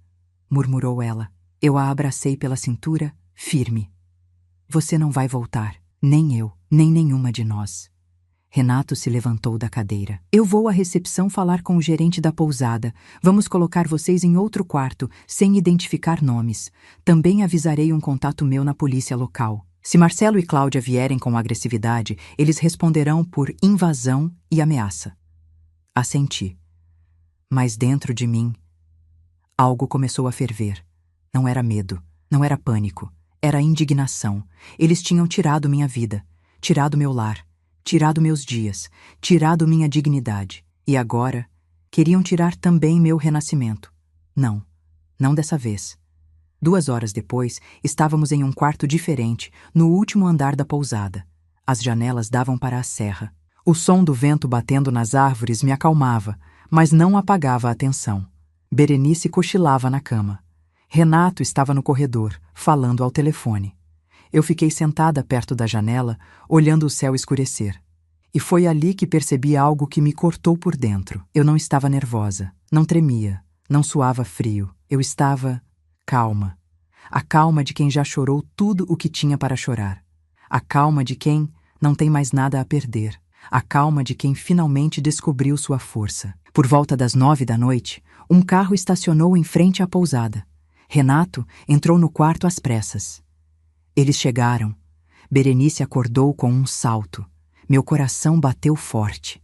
murmurou ela. Eu a abracei pela cintura, firme. Você não vai voltar, nem eu, nem nenhuma de nós. Renato se levantou da cadeira. Eu vou à recepção falar com o gerente da pousada. Vamos colocar vocês em outro quarto, sem identificar nomes. Também avisarei um contato meu na polícia local. Se Marcelo e Cláudia vierem com agressividade, eles responderão por invasão e ameaça. Assenti. Mas dentro de mim, algo começou a ferver. Não era medo, não era pânico, era indignação. Eles tinham tirado minha vida, tirado meu lar, tirado meus dias, tirado minha dignidade. E agora, queriam tirar também meu renascimento. Não, não dessa vez. 2 horas depois, estávamos em um quarto diferente, no último andar da pousada. As janelas davam para a serra. O som do vento batendo nas árvores me acalmava, mas não apagava a tensão. Berenice cochilava na cama. Renato estava no corredor, falando ao telefone. Eu fiquei sentada perto da janela, olhando o céu escurecer. E foi ali que percebi algo que me cortou por dentro. Eu não estava nervosa, não tremia, não suava frio. Eu estava calma. A calma de quem já chorou tudo o que tinha para chorar. A calma de quem não tem mais nada a perder. A calma de quem finalmente descobriu sua força. Por volta das 9 da noite, um carro estacionou em frente à pousada. Renato entrou no quarto às pressas. Eles chegaram. Berenice acordou com um salto. Meu coração bateu forte.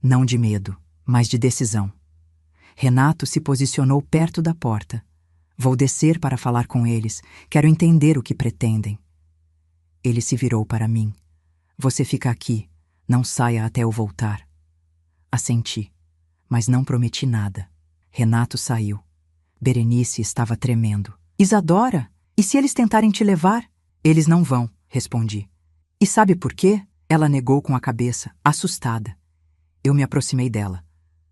Não de medo, mas de decisão. Renato se posicionou perto da porta. Vou descer para falar com eles. Quero entender o que pretendem. Ele se virou para mim. Você fica aqui. Não saia até eu voltar. Assenti, mas não prometi nada. Renato saiu. Berenice estava tremendo. Isadora, e se eles tentarem te levar? Eles não vão, respondi. E sabe por quê? Ela negou com a cabeça, assustada. Eu me aproximei dela,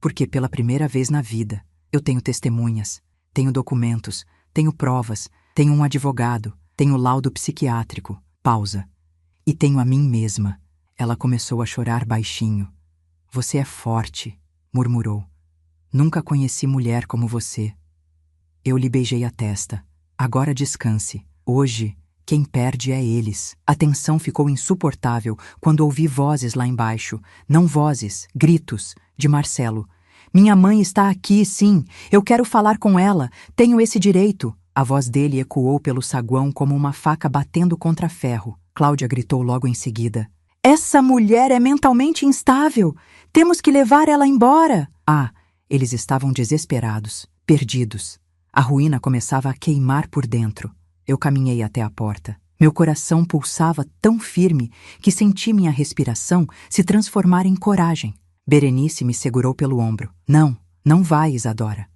porque pela primeira vez na vida eu tenho testemunhas, tenho documentos, tenho provas, tenho um advogado, tenho laudo psiquiátrico. Pausa. E tenho a mim mesma. Ela começou a chorar baixinho. Você é forte, murmurou. Nunca conheci mulher como você. Eu lhe beijei a testa. Agora descanse. Hoje, quem perde é eles. A tensão ficou insuportável quando ouvi vozes lá embaixo. Não vozes, gritos, de Marcelo. Minha mãe está aqui, sim. Eu quero falar com ela. Tenho esse direito. A voz dele ecoou pelo saguão como uma faca batendo contra ferro. Cláudia gritou logo em seguida. Essa mulher é mentalmente instável. Temos que levar ela embora. Ah, eles estavam desesperados, perdidos. A ruína começava a queimar por dentro. Eu caminhei até a porta. Meu coração pulsava tão firme que senti minha respiração se transformar em coragem. Berenice me segurou pelo ombro. Não, não vai, Isadora.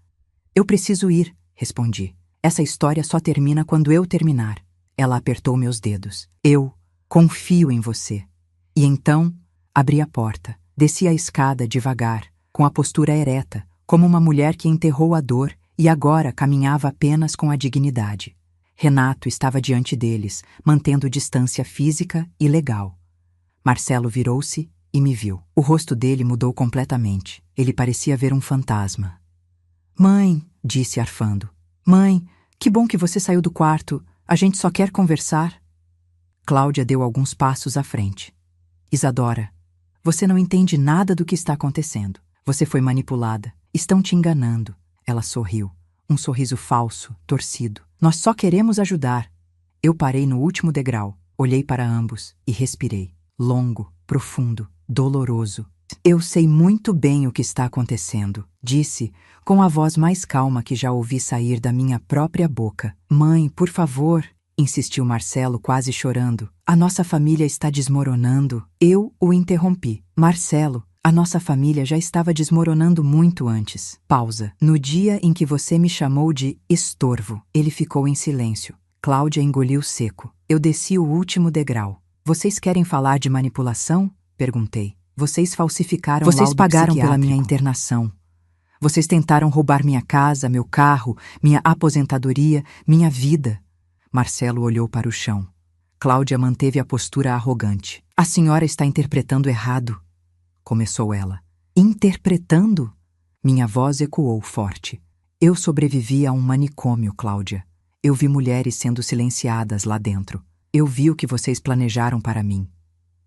Eu preciso ir, respondi. Essa história só termina quando eu terminar. Ela apertou meus dedos. Eu confio em você. E então, abri a porta, desci a escada devagar, com a postura ereta, como uma mulher que enterrou a dor e agora caminhava apenas com a dignidade. Renato estava diante deles, mantendo distância física e legal. Marcelo virou-se e me viu. O rosto dele mudou completamente. Ele parecia ver um fantasma. Mãe, disse arfando. Mãe, que bom que você saiu do quarto. A gente só quer conversar. Cláudia deu alguns passos à frente. Isadora, você não entende nada do que está acontecendo. Você foi manipulada. Estão te enganando. Ela sorriu. Um sorriso falso, torcido. Nós só queremos ajudar. Eu parei no último degrau, olhei para ambos e respirei. Longo, profundo, doloroso. Eu sei muito bem o que está acontecendo, disse, com a voz mais calma que já ouvi sair da minha própria boca. Mãe, por favor, insistiu Marcelo quase chorando. A nossa família está desmoronando. Eu o interrompi. Marcelo, a nossa família já estava desmoronando muito antes. Pausa. No dia em que você me chamou de estorvo, ele ficou em silêncio. Cláudia engoliu seco. Eu desci o último degrau. Vocês querem falar de manipulação? Perguntei. Vocês falsificaram o laudo psiquiátrico. Vocês pagaram pela minha internação. Vocês tentaram roubar minha casa, meu carro, minha aposentadoria, minha vida. Marcelo olhou para o chão. Cláudia manteve a postura arrogante. A senhora está interpretando errado, começou ela. Interpretando? Minha voz ecoou forte. Eu sobrevivi a um manicômio, Cláudia. Eu vi mulheres sendo silenciadas lá dentro. Eu vi o que vocês planejaram para mim.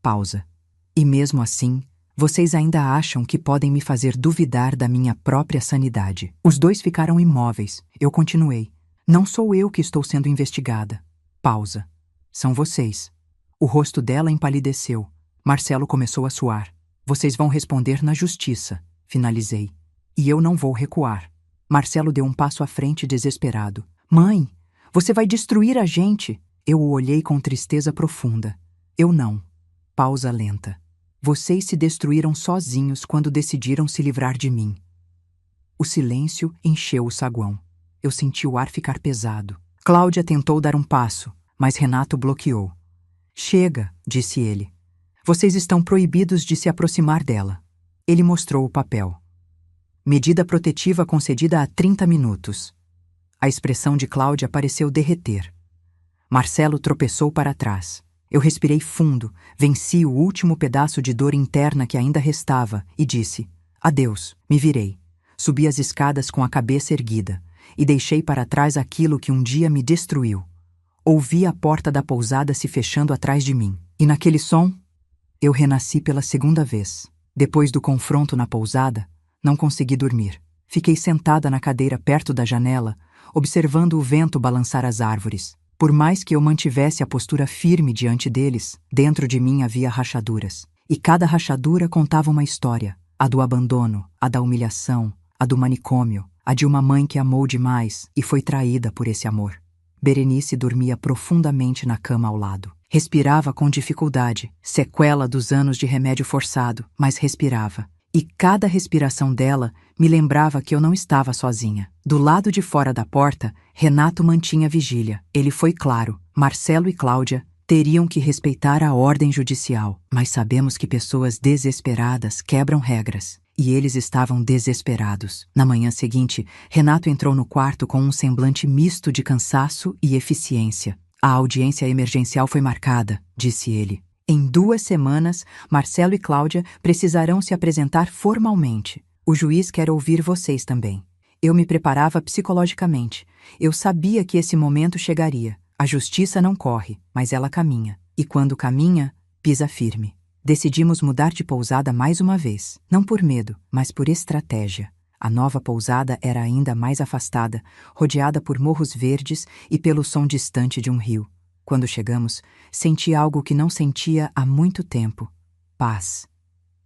Pausa. E mesmo assim, vocês ainda acham que podem me fazer duvidar da minha própria sanidade. Os dois ficaram imóveis. Eu continuei. Não sou eu que estou sendo investigada. Pausa. São vocês. O rosto dela empalideceu. Marcelo começou a suar. Vocês vão responder na justiça, finalizei. E eu não vou recuar. Marcelo deu um passo à frente desesperado. Mãe, você vai destruir a gente. Eu o olhei com tristeza profunda. Eu não. Pausa lenta. Vocês se destruíram sozinhos quando decidiram se livrar de mim. O silêncio encheu o saguão. Eu senti o ar ficar pesado. Cláudia tentou dar um passo, mas Renato bloqueou. Chega, disse ele. Vocês estão proibidos de se aproximar dela. Ele mostrou o papel. Medida protetiva concedida há 30 minutos. A expressão de Cláudia pareceu derreter. Marcelo tropeçou para trás. Eu respirei fundo, venci o último pedaço de dor interna que ainda restava e disse: adeus. Me virei. Subi as escadas com a cabeça erguida e deixei para trás aquilo que um dia me destruiu. Ouvi a porta da pousada se fechando atrás de mim. E naquele som, eu renasci pela segunda vez. Depois do confronto na pousada, não consegui dormir. Fiquei sentada na cadeira perto da janela, observando o vento balançar as árvores. Por mais que eu mantivesse a postura firme diante deles, dentro de mim havia rachaduras. E cada rachadura contava uma história. A do abandono, a da humilhação, a do manicômio, a de uma mãe que amou demais e foi traída por esse amor. Berenice dormia profundamente na cama ao lado. Respirava com dificuldade, sequela dos anos de remédio forçado, mas respirava. E cada respiração dela me lembrava que eu não estava sozinha. Do lado de fora da porta, Renato mantinha vigília. Ele foi claro: Marcelo e Cláudia teriam que respeitar a ordem judicial. Mas sabemos que pessoas desesperadas quebram regras. E eles estavam desesperados. Na manhã seguinte, Renato entrou no quarto com um semblante misto de cansaço e eficiência. A audiência emergencial foi marcada, disse ele. Em 2 semanas, Marcelo e Cláudia precisarão se apresentar formalmente. O juiz quer ouvir vocês também. Eu me preparava psicologicamente. Eu sabia que esse momento chegaria. A justiça não corre, mas ela caminha. E quando caminha, pisa firme. Decidimos mudar de pousada mais uma vez. Não por medo, mas por estratégia. A nova pousada era ainda mais afastada, rodeada por morros verdes e pelo som distante de um rio. Quando chegamos, senti algo que não sentia há muito tempo. Paz.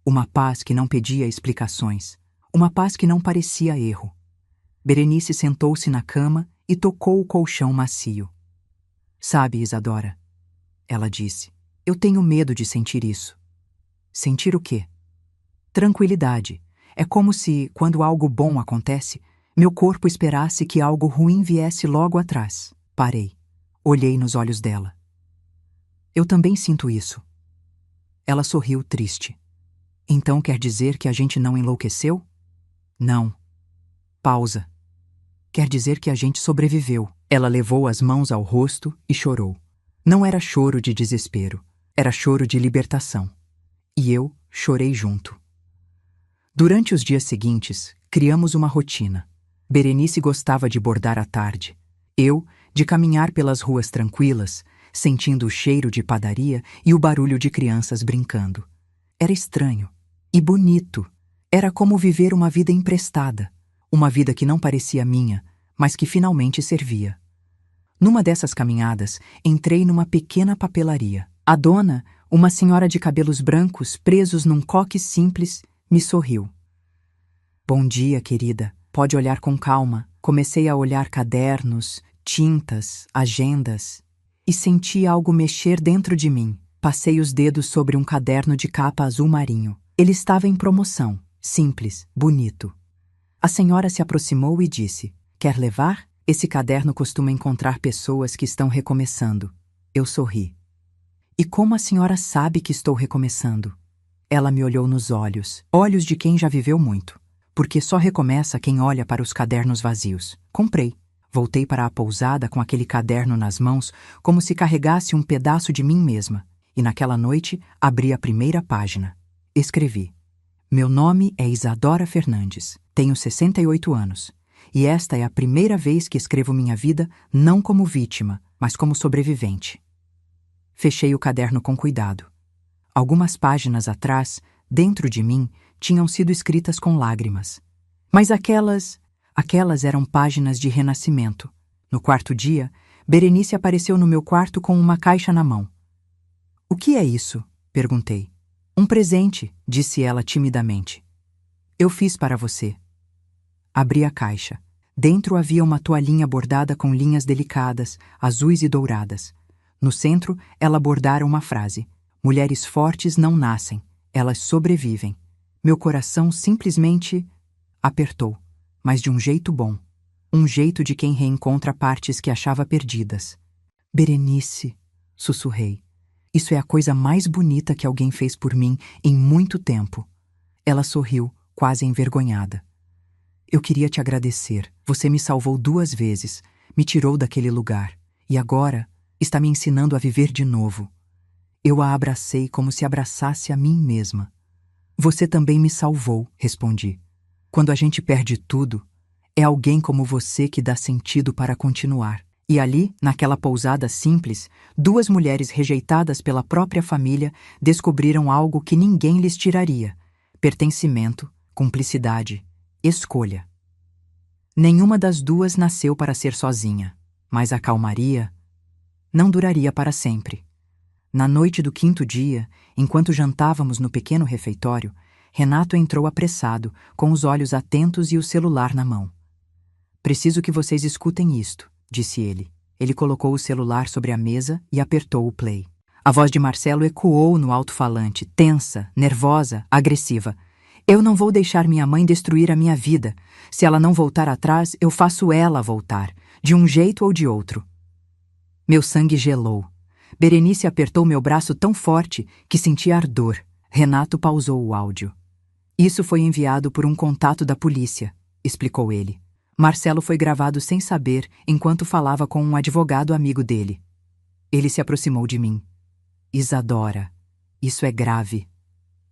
Uma paz que não pedia explicações. Uma paz que não parecia erro. Berenice sentou-se na cama e tocou o colchão macio. Sabe, Isadora, ela disse, eu tenho medo de sentir isso. Sentir o quê? Tranquilidade. É como se, quando algo bom acontece, meu corpo esperasse que algo ruim viesse logo atrás. Parei. Olhei nos olhos dela. Eu também sinto isso. Ela sorriu triste. Então quer dizer que a gente não enlouqueceu? Não. Pausa. Quer dizer que a gente sobreviveu. Ela levou as mãos ao rosto e chorou. Não era choro de desespero, era choro de libertação. E eu chorei junto. Durante os dias seguintes, criamos uma rotina. Berenice gostava de bordar à tarde. Eu, de caminhar pelas ruas tranquilas, sentindo o cheiro de padaria e o barulho de crianças brincando. Era estranho e bonito. Era como viver uma vida emprestada, uma vida que não parecia minha, mas que finalmente servia. Numa dessas caminhadas, entrei numa pequena papelaria. A dona, uma senhora de cabelos brancos presos num coque simples, me sorriu. Bom dia, querida. Pode olhar com calma. Comecei a olhar cadernos, tintas, agendas e senti algo mexer dentro de mim. Passei os dedos sobre um caderno de capa azul marinho. Ele estava em promoção, simples, bonito. A senhora se aproximou e disse: "Quer levar? Esse caderno costuma encontrar pessoas que estão recomeçando." Eu sorri. "E como a senhora sabe que estou recomeçando?" Ela me olhou nos olhos, olhos de quem já viveu muito. Porque só recomeça quem olha para os cadernos vazios. Comprei. Voltei para a pousada com aquele caderno nas mãos, como se carregasse um pedaço de mim mesma. E naquela noite, abri a primeira página. Escrevi: "Meu nome é Isadora Fernandes. Tenho 68 anos. E esta é a primeira vez que escrevo minha vida não como vítima, mas como sobrevivente." Fechei o caderno com cuidado. Algumas páginas atrás, dentro de mim, tinham sido escritas com lágrimas. Mas aquelas eram páginas de renascimento. No quarto dia, Berenice apareceu no meu quarto com uma caixa na mão. "O que é isso?" perguntei. "Um presente", disse ela timidamente. "Eu fiz para você." Abri a caixa. Dentro havia uma toalhinha bordada com linhas delicadas, azuis e douradas. No centro, ela bordara uma frase: "Mulheres fortes não nascem, elas sobrevivem." Meu coração simplesmente apertou, mas de um jeito bom. Um jeito de quem reencontra partes que achava perdidas. "Berenice", sussurrei. "Isso é a coisa mais bonita que alguém fez por mim em muito tempo." Ela sorriu, quase envergonhada. "Eu queria te agradecer. Você me salvou 2 vezes, me tirou daquele lugar, e agora está me ensinando a viver de novo." Eu a abracei como se abraçasse a mim mesma. "Você também me salvou", respondi. "Quando a gente perde tudo, é alguém como você que dá sentido para continuar." E ali, naquela pousada simples, 2 mulheres rejeitadas pela própria família descobriram algo que ninguém lhes tiraria: pertencimento, cumplicidade, escolha. Nenhuma das 2 nasceu para ser sozinha, mas a calmaria não duraria para sempre. Na noite do 5º dia, enquanto jantávamos no pequeno refeitório, Renato entrou apressado, com os olhos atentos e o celular na mão. "Preciso que vocês escutem isto", disse ele. Ele colocou o celular sobre a mesa e apertou o play. A voz de Marcelo ecoou no alto-falante, tensa, nervosa, agressiva. "Eu não vou deixar minha mãe destruir a minha vida. Se ela não voltar atrás, eu faço ela voltar, de um jeito ou de outro." Meu sangue gelou. Berenice apertou meu braço tão forte que senti ardor. Renato pausou o áudio. "Isso foi enviado por um contato da polícia", explicou ele. "Marcelo foi gravado sem saber enquanto falava com um advogado amigo dele." Ele se aproximou de mim. "Isadora, isso é grave."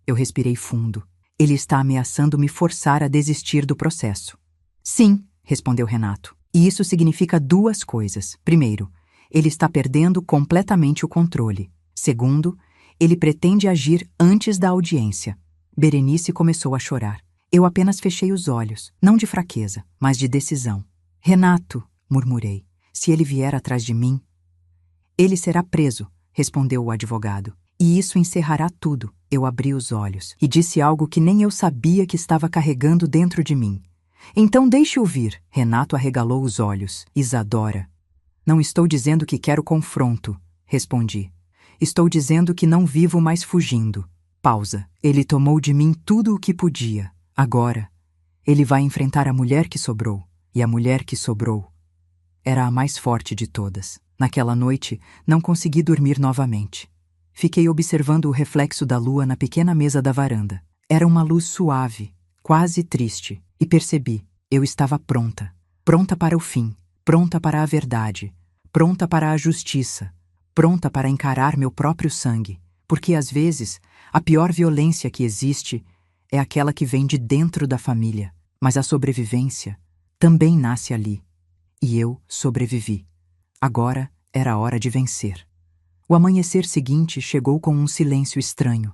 Eu respirei fundo. "Ele está ameaçando me forçar a desistir do processo." "Sim", respondeu Renato. "E isso significa 2 coisas. Primeiro, ele está perdendo completamente o controle. Segundo, ele pretende agir antes da audiência." Berenice começou a chorar. Eu apenas fechei os olhos, não de fraqueza, mas de decisão. "Renato", murmurei, "se ele vier atrás de mim..." "Ele será preso", respondeu o advogado. "E isso encerrará tudo." Eu abri os olhos e disse algo que nem eu sabia que estava carregando dentro de mim. "Então deixe ouvir." Renato arregalou os olhos. "Isadora, não estou dizendo que quero confronto", respondi. "Estou dizendo que não vivo mais fugindo." Pausa. "Ele tomou de mim tudo o que podia. Agora, ele vai enfrentar a mulher que sobrou. E a mulher que sobrou era a mais forte de todas." Naquela noite, não consegui dormir novamente. Fiquei observando o reflexo da lua na pequena mesa da varanda. Era uma luz suave, quase triste, e percebi, eu estava pronta. Pronta para o fim, pronta para a verdade, pronta para a justiça, pronta para encarar meu próprio sangue, porque às vezes a pior violência que existe é aquela que vem de dentro da família, mas a sobrevivência também nasce ali. E eu sobrevivi. Agora era hora de vencer. O amanhecer seguinte chegou com um silêncio estranho.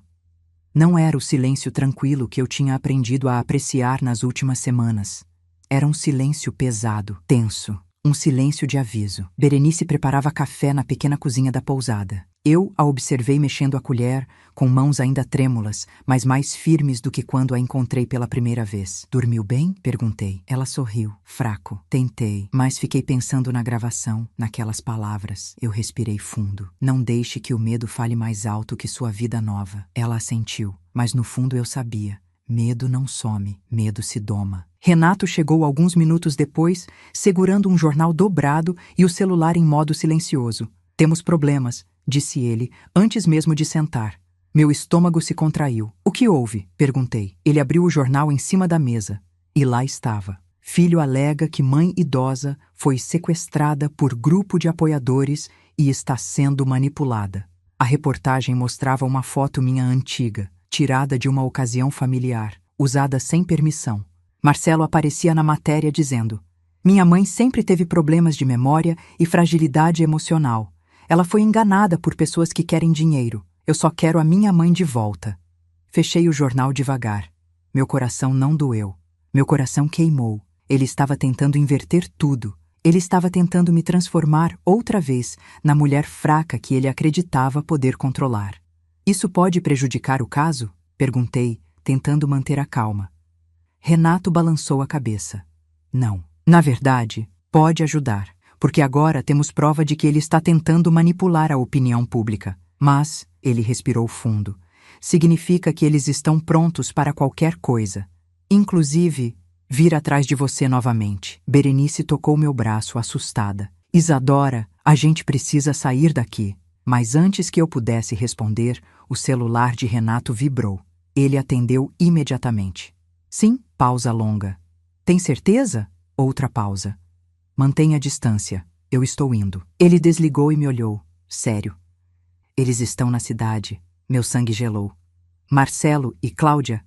Não era o silêncio tranquilo que eu tinha aprendido a apreciar nas últimas semanas. Era um silêncio pesado, tenso, um silêncio de aviso. Berenice preparava café na pequena cozinha da pousada. Eu a observei mexendo a colher, com mãos ainda trêmulas, mas mais firmes do que quando a encontrei pela primeira vez. "Dormiu bem?" perguntei. Ela sorriu, fraco. Tentei, mas fiquei pensando na gravação, naquelas palavras. Eu respirei fundo. "Não deixe que o medo fale mais alto que sua vida nova." Ela assentiu, mas no fundo eu sabia. Medo não some, medo se doma. Renato chegou alguns minutos depois, segurando um jornal dobrado e o celular em modo silencioso. "Temos problemas", disse ele, antes mesmo de sentar. Meu estômago se contraiu. "O que houve?" perguntei. Ele abriu o jornal em cima da mesa. E lá estava. Filho alega que mãe idosa foi sequestrada por grupo de apoiadores e está sendo manipulada. A reportagem mostrava uma foto minha antiga, tirada de uma ocasião familiar, usada sem permissão. Marcelo aparecia na matéria dizendo: "Minha mãe sempre teve problemas de memória e fragilidade emocional. Ela foi enganada por pessoas que querem dinheiro. Eu só quero a minha mãe de volta." Fechei o jornal devagar. Meu coração não doeu. Meu coração queimou. Ele estava tentando inverter tudo. Ele estava tentando me transformar outra vez na mulher fraca que ele acreditava poder controlar. "Isso pode prejudicar o caso?" perguntei, tentando manter a calma. Renato balançou a cabeça. "Não. Na verdade, pode ajudar, porque agora temos prova de que ele está tentando manipular a opinião pública. Mas," ele respirou fundo, "significa que eles estão prontos para qualquer coisa. Inclusive, vir atrás de você novamente." Berenice tocou meu braço, assustada. "Isadora, a gente precisa sair daqui." Mas antes que eu pudesse responder, o celular de Renato vibrou. Ele atendeu imediatamente. "Sim." Pausa longa. "Tem certeza?" Outra pausa. "Mantenha a distância. Eu estou indo." Ele desligou e me olhou. Sério. "Eles estão na cidade." Meu sangue gelou. "Marcelo e Cláudia?"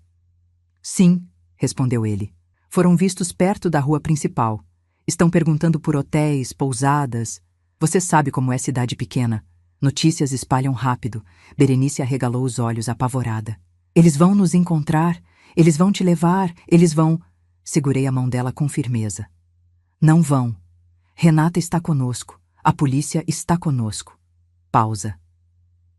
"Sim," respondeu ele. "Foram vistos perto da rua principal. Estão perguntando por hotéis, pousadas. Você sabe como é cidade pequena. Notícias espalham rápido." Berenice arregalou os olhos, apavorada. "Eles vão nos encontrar. Eles vão te levar. Eles vão..." Segurei a mão dela com firmeza. "Não vão. Renata está conosco. A polícia está conosco." Pausa.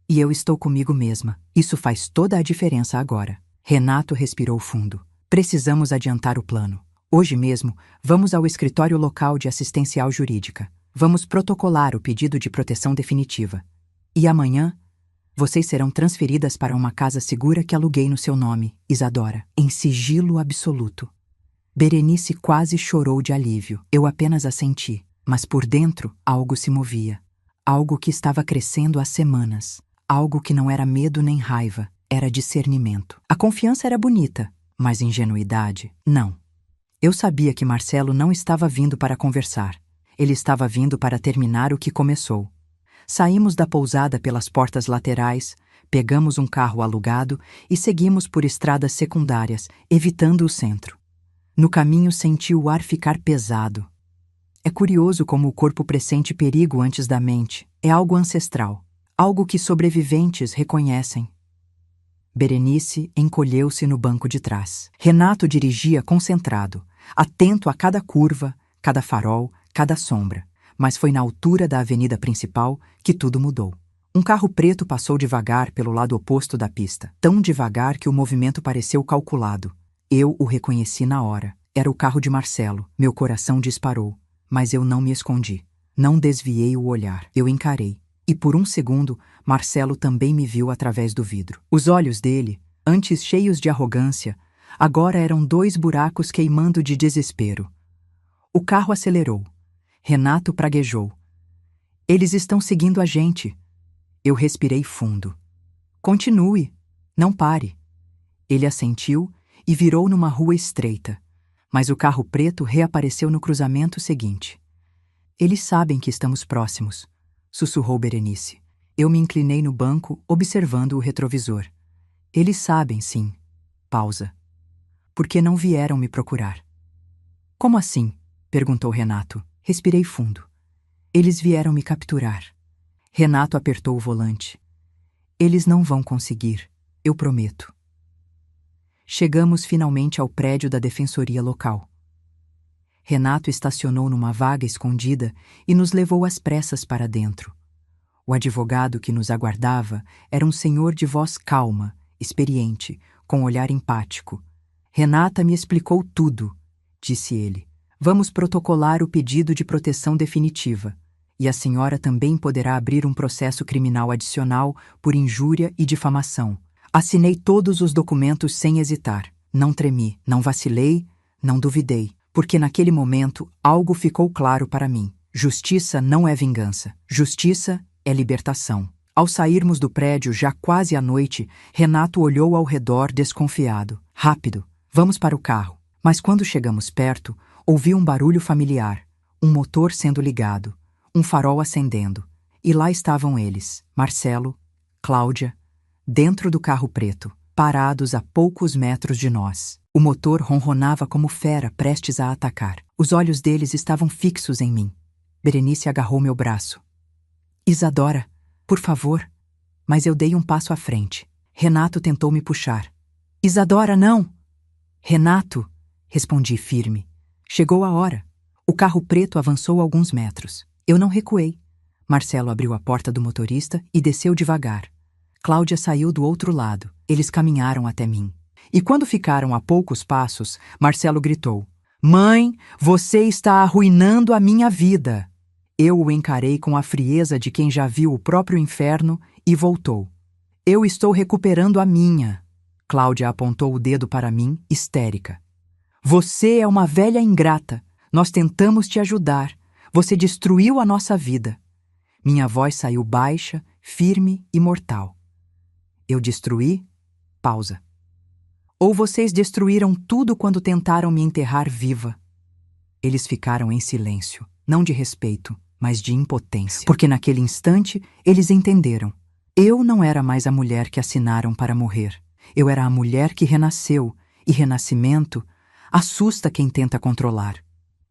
"E eu estou comigo mesma. Isso faz toda a diferença agora." Renato respirou fundo. "Precisamos adiantar o plano. Hoje mesmo, vamos ao escritório local de assistencial jurídica. Vamos protocolar o pedido de proteção definitiva. E amanhã, vocês serão transferidas para uma casa segura que aluguei no seu nome, Isadora, em sigilo absoluto." Berenice quase chorou de alívio. Eu apenas assenti, mas por dentro algo se movia. Algo que estava crescendo há semanas. Algo que não era medo nem raiva, era discernimento. A confiança era bonita, mas ingenuidade, não. Eu sabia que Marcelo não estava vindo para conversar. Ele estava vindo para terminar o que começou. Saímos da pousada pelas portas laterais, pegamos um carro alugado e seguimos por estradas secundárias, evitando o centro. No caminho senti o ar ficar pesado. É curioso como o corpo pressente perigo antes da mente. É algo ancestral, algo que sobreviventes reconhecem. Berenice encolheu-se no banco de trás. Renato dirigia concentrado, atento a cada curva, cada farol, cada sombra. Mas foi na altura da avenida principal que tudo mudou. Um carro preto passou devagar pelo lado oposto da pista, tão devagar que o movimento pareceu calculado. Eu o reconheci na hora. Era o carro de Marcelo. Meu coração disparou, mas eu não me escondi. Não desviei o olhar. Eu encarei. E por um segundo, Marcelo também me viu através do vidro. Os olhos dele, antes cheios de arrogância, agora eram 2 buracos queimando de desespero. O carro acelerou. Renato praguejou. "Eles estão seguindo a gente." Eu respirei fundo. Continue. Não pare. Ele assentiu e virou numa rua estreita, mas o carro preto reapareceu no cruzamento seguinte. Eles sabem que estamos próximos, sussurrou Berenice. Eu me inclinei no banco, observando o retrovisor. Eles sabem, sim. Pausa. Por que não vieram me procurar? Como assim? Perguntou Renato. Respirei fundo. Eles vieram me capturar. Renato apertou o volante. Eles não vão conseguir, eu prometo. Chegamos finalmente ao prédio da defensoria local. Renato estacionou numa vaga escondida e nos levou às pressas para dentro. O advogado que nos aguardava era um senhor de voz calma, experiente, com olhar empático. Renata me explicou tudo, disse ele. Vamos protocolar o pedido de proteção definitiva, e a senhora também poderá abrir um processo criminal adicional por injúria e difamação. Assinei todos os documentos sem hesitar. Não tremi, não vacilei, não duvidei, porque naquele momento algo ficou claro para mim. Justiça não é vingança. Justiça é libertação. Ao sairmos do prédio, já quase à noite, Renato olhou ao redor desconfiado. Rápido, vamos para o carro. Mas quando chegamos perto, ouvi um barulho familiar, um motor sendo ligado, um farol acendendo. E lá estavam eles, Marcelo, Cláudia, dentro do carro preto, parados a poucos metros de nós. O motor ronronava como fera prestes a atacar. Os olhos deles estavam fixos em mim. Berenice agarrou meu braço. Isadora, por favor. Mas eu dei um passo à frente. Renato tentou me puxar. Isadora, não! Renato, respondi firme. Chegou a hora. O carro preto avançou alguns metros. Eu não recuei. Marcelo abriu a porta do motorista e desceu devagar. Cláudia saiu do outro lado. Eles caminharam até mim. E quando ficaram a poucos passos, Marcelo gritou: Mãe, você está arruinando a minha vida. Eu o encarei com a frieza de quem já viu o próprio inferno e voltou. Eu estou recuperando a minha. Cláudia apontou o dedo para mim, histérica. Você é uma velha ingrata. Nós tentamos te ajudar. Você destruiu a nossa vida. Minha voz saiu baixa, firme e mortal. Eu destruí? Pausa. Ou vocês destruíram tudo quando tentaram me enterrar viva? Eles ficaram em silêncio, não de respeito, mas de impotência. Porque naquele instante eles entenderam. Eu não era mais a mulher que assinaram para morrer. Eu era a mulher que renasceu, e renascimento assusta quem tenta controlar.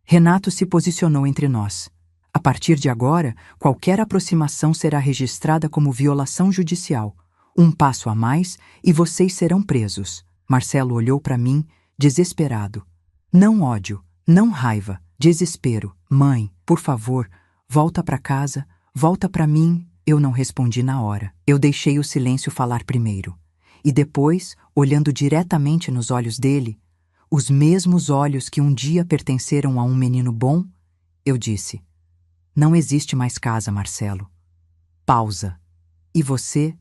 Renato se posicionou entre nós. A partir de agora, qualquer aproximação será registrada como violação judicial. Um passo a mais e vocês serão presos. Marcelo olhou para mim, desesperado. Não ódio, não raiva, desespero. Mãe, por favor, volta para casa, volta para mim. Eu não respondi na hora. Eu deixei o silêncio falar primeiro. E depois, olhando diretamente nos olhos dele, os mesmos olhos que um dia pertenceram a um menino bom, eu disse: Não existe mais casa, Marcelo. Pausa. E você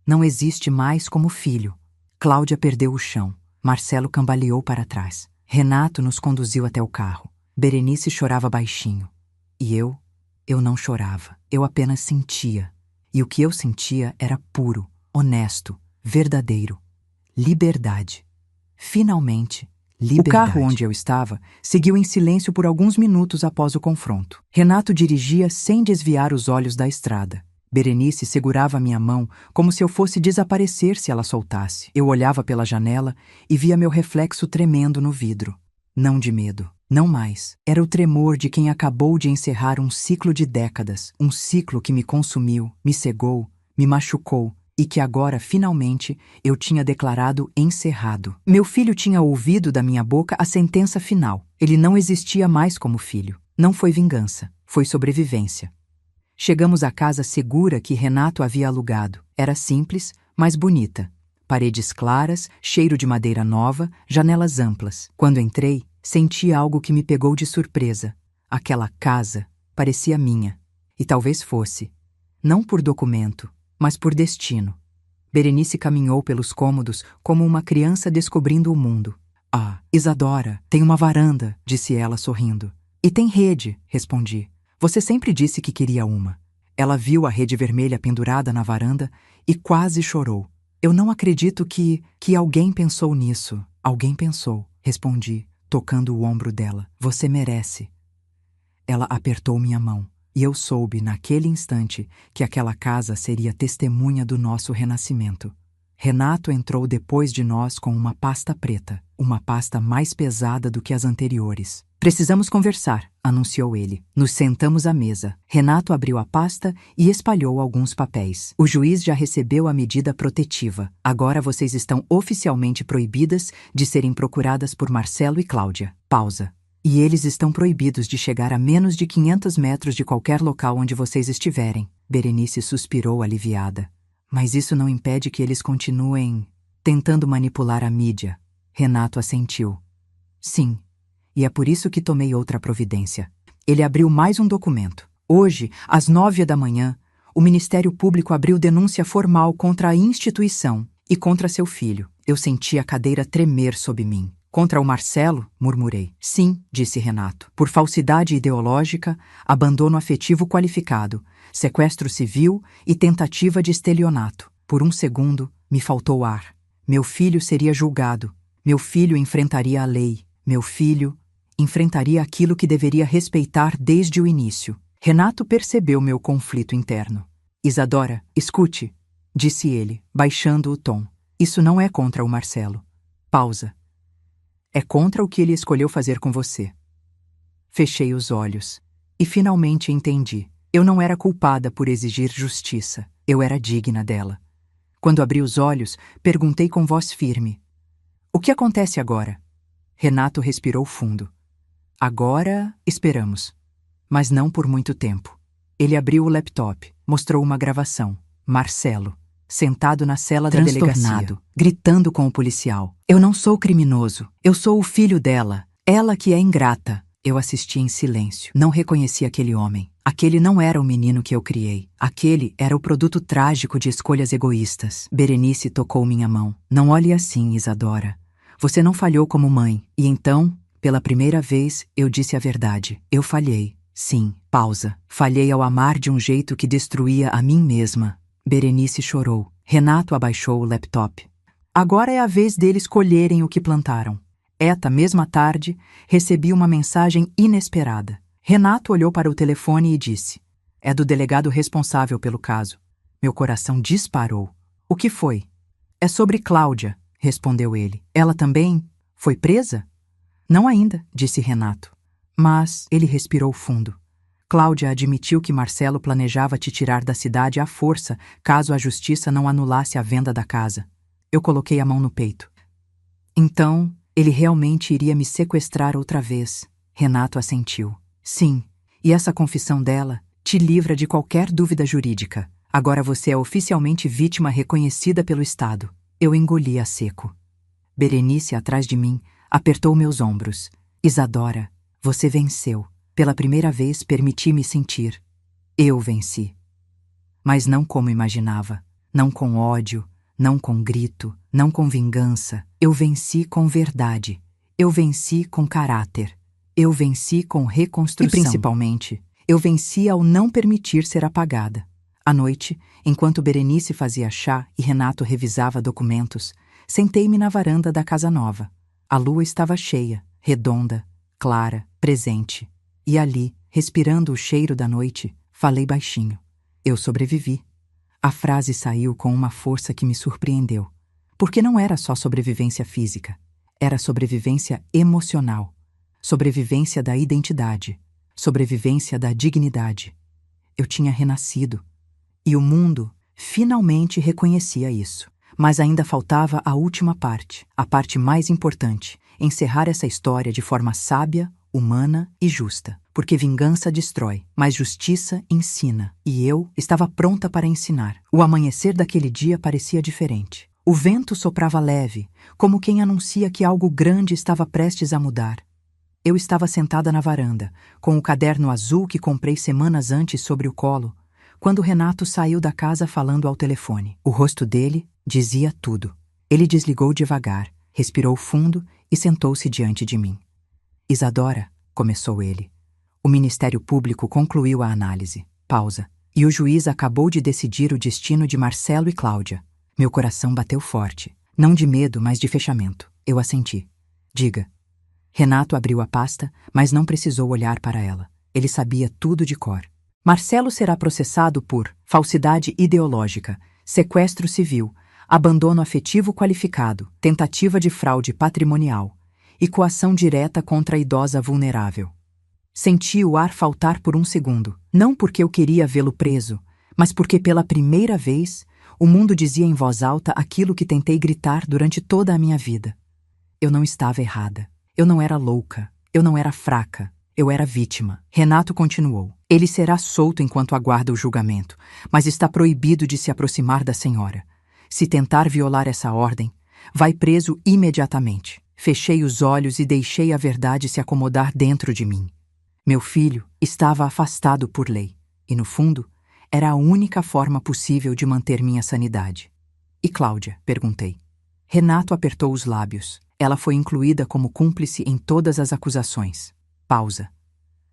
não existe mais como filho. Cláudia perdeu o chão. Marcelo cambaleou para trás. Renato nos conduziu até o carro. Berenice chorava baixinho. E eu não chorava. Eu apenas sentia. E o que eu sentia era puro, honesto, verdadeiro. Liberdade. Finalmente, liberdade. O carro onde eu estava seguiu em silêncio por alguns minutos após o confronto. Renato dirigia sem desviar os olhos da estrada. Berenice segurava minha mão como se eu fosse desaparecer se ela soltasse. Eu olhava pela janela e via meu reflexo tremendo no vidro. Não de medo, não mais. Era o tremor de quem acabou de encerrar um ciclo de décadas, um ciclo que me consumiu, me cegou, me machucou e que agora, finalmente, eu tinha declarado encerrado. Meu filho tinha ouvido da minha boca a sentença final. Ele não existia mais como filho. Não foi vingança, foi sobrevivência. Chegamos à casa segura que Renato havia alugado. Era simples, mas bonita. Paredes claras, cheiro de madeira nova, janelas amplas. Quando entrei, senti algo que me pegou de surpresa. Aquela casa parecia minha. E talvez fosse. Não por documento, mas por destino. Berenice caminhou pelos cômodos como uma criança descobrindo o mundo. Ah, Isadora, tem uma varanda, disse ela sorrindo. E tem rede, respondi. Você sempre disse que queria uma. Ela viu a rede vermelha pendurada na varanda e quase chorou. Eu não acredito que alguém pensou nisso. Alguém pensou, respondi, tocando o ombro dela. Você merece. Ela apertou minha mão, e eu soube, naquele instante, que aquela casa seria testemunha do nosso renascimento. Renato entrou depois de nós com uma pasta preta, uma pasta mais pesada do que as anteriores. Precisamos conversar, anunciou ele. Nos sentamos à mesa. Renato abriu a pasta e espalhou alguns papéis. O juiz já recebeu a medida protetiva. Agora vocês estão oficialmente proibidas de serem procuradas por Marcelo e Cláudia. Pausa. E eles estão proibidos de chegar a menos de 500 metros de qualquer local onde vocês estiverem. Berenice suspirou aliviada. Mas isso não impede que eles continuem tentando manipular a mídia. Renato assentiu. Sim, e é por isso que tomei outra providência. Ele abriu mais um documento. Hoje, às 9 da manhã, o Ministério Público abriu denúncia formal contra a instituição e contra seu filho. Eu senti a cadeira tremer sob mim. Contra o Marcelo? Murmurei. Sim, disse Renato. Por falsidade ideológica, abandono afetivo qualificado, sequestro civil e tentativa de estelionato. Por um segundo, me faltou ar. Meu filho seria julgado. Meu filho enfrentaria a lei. Meu filho enfrentaria aquilo que deveria respeitar desde o início. Renato percebeu meu conflito interno. Isadora, escute, disse ele, baixando o tom. Isso não é contra o Marcelo. Pausa. É contra o que ele escolheu fazer com você. Fechei os olhos. E finalmente entendi. Eu não era culpada por exigir justiça. Eu era digna dela. Quando abri os olhos, perguntei com voz firme. O que acontece agora? Renato respirou fundo. Agora, esperamos. Mas não por muito tempo. Ele abriu o laptop, mostrou uma gravação. Marcelo, sentado na cela da delegacia, gritando com o policial. Eu não sou criminoso. Eu sou o filho dela. Ela que é ingrata. Eu assisti em silêncio. Não reconheci aquele homem. Aquele não era o menino que eu criei. Aquele era o produto trágico de escolhas egoístas. Berenice tocou minha mão. Não olhe assim, Isadora. Você não falhou como mãe. E então, pela primeira vez, eu disse a verdade. Eu falhei. Sim, pausa. Falhei ao amar de um jeito que destruía a mim mesma. Berenice chorou. Renato abaixou o laptop. Agora é a vez deles colherem o que plantaram. Esta mesma tarde, recebi uma mensagem inesperada. Renato olhou para o telefone e disse: é do delegado responsável pelo caso. Meu coração disparou. O que foi? É sobre Cláudia, respondeu ele. Ela também foi presa? Não ainda, disse Renato. Mas ele respirou fundo. Cláudia admitiu que Marcelo planejava te tirar da cidade à força caso a justiça não anulasse a venda da casa. Eu coloquei a mão no peito. Então, ele realmente iria me sequestrar outra vez. Renato assentiu. Sim, e essa confissão dela te livra de qualquer dúvida jurídica. Agora você é oficialmente vítima reconhecida pelo Estado. Eu engoli a seco. Berenice, atrás de mim, apertou meus ombros. Isadora, você venceu. Pela primeira vez permiti-me sentir. Eu venci. Mas não como imaginava. Não com ódio, não com grito, não com vingança. Eu venci com verdade. Eu venci com caráter. Eu venci com reconstrução. E principalmente, eu venci ao não permitir ser apagada. À noite, enquanto Berenice fazia chá e Renato revisava documentos, sentei-me na varanda da casa nova. A lua estava cheia, redonda, clara, presente. E ali, respirando o cheiro da noite, falei baixinho. Eu sobrevivi. A frase saiu com uma força que me surpreendeu. Porque não era só sobrevivência física. Era sobrevivência emocional. Sobrevivência da identidade. Sobrevivência da dignidade. Eu tinha renascido. E o mundo finalmente reconhecia isso. Mas ainda faltava a última parte, a parte mais importante, encerrar essa história de forma sábia, humana e justa. Porque vingança destrói, mas justiça ensina. E eu estava pronta para ensinar. O amanhecer daquele dia parecia diferente. O vento soprava leve, como quem anuncia que algo grande estava prestes a mudar. Eu estava sentada na varanda, com o caderno azul que comprei semanas antes sobre o colo, quando Renato saiu da casa falando ao telefone. O rosto dele dizia tudo. Ele desligou devagar, respirou fundo e sentou-se diante de mim. Isadora, começou ele. O Ministério Público concluiu a análise. Pausa. E o juiz acabou de decidir o destino de Marcelo e Cláudia. Meu coração bateu forte. Não de medo, mas de fechamento. Eu assenti. Diga. Renato abriu a pasta, mas não precisou olhar para ela. Ele sabia tudo de cor. Marcelo será processado por falsidade ideológica, sequestro civil, abandono afetivo qualificado, tentativa de fraude patrimonial e coação direta contra a idosa vulnerável. Senti o ar faltar por um segundo, não porque eu queria vê-lo preso, mas porque pela primeira vez o mundo dizia em voz alta aquilo que tentei gritar durante toda a minha vida. Eu não estava errada. Eu não era louca. Eu não era fraca. Eu era vítima. Renato continuou. Ele será solto enquanto aguarda o julgamento, mas está proibido de se aproximar da senhora. Se tentar violar essa ordem, vai preso imediatamente. Fechei os olhos e deixei a verdade se acomodar dentro de mim. Meu filho estava afastado por lei, e no fundo, era a única forma possível de manter minha sanidade. E Cláudia? Perguntei. Renato apertou os lábios. Ela foi incluída como cúmplice em todas as acusações. Pausa.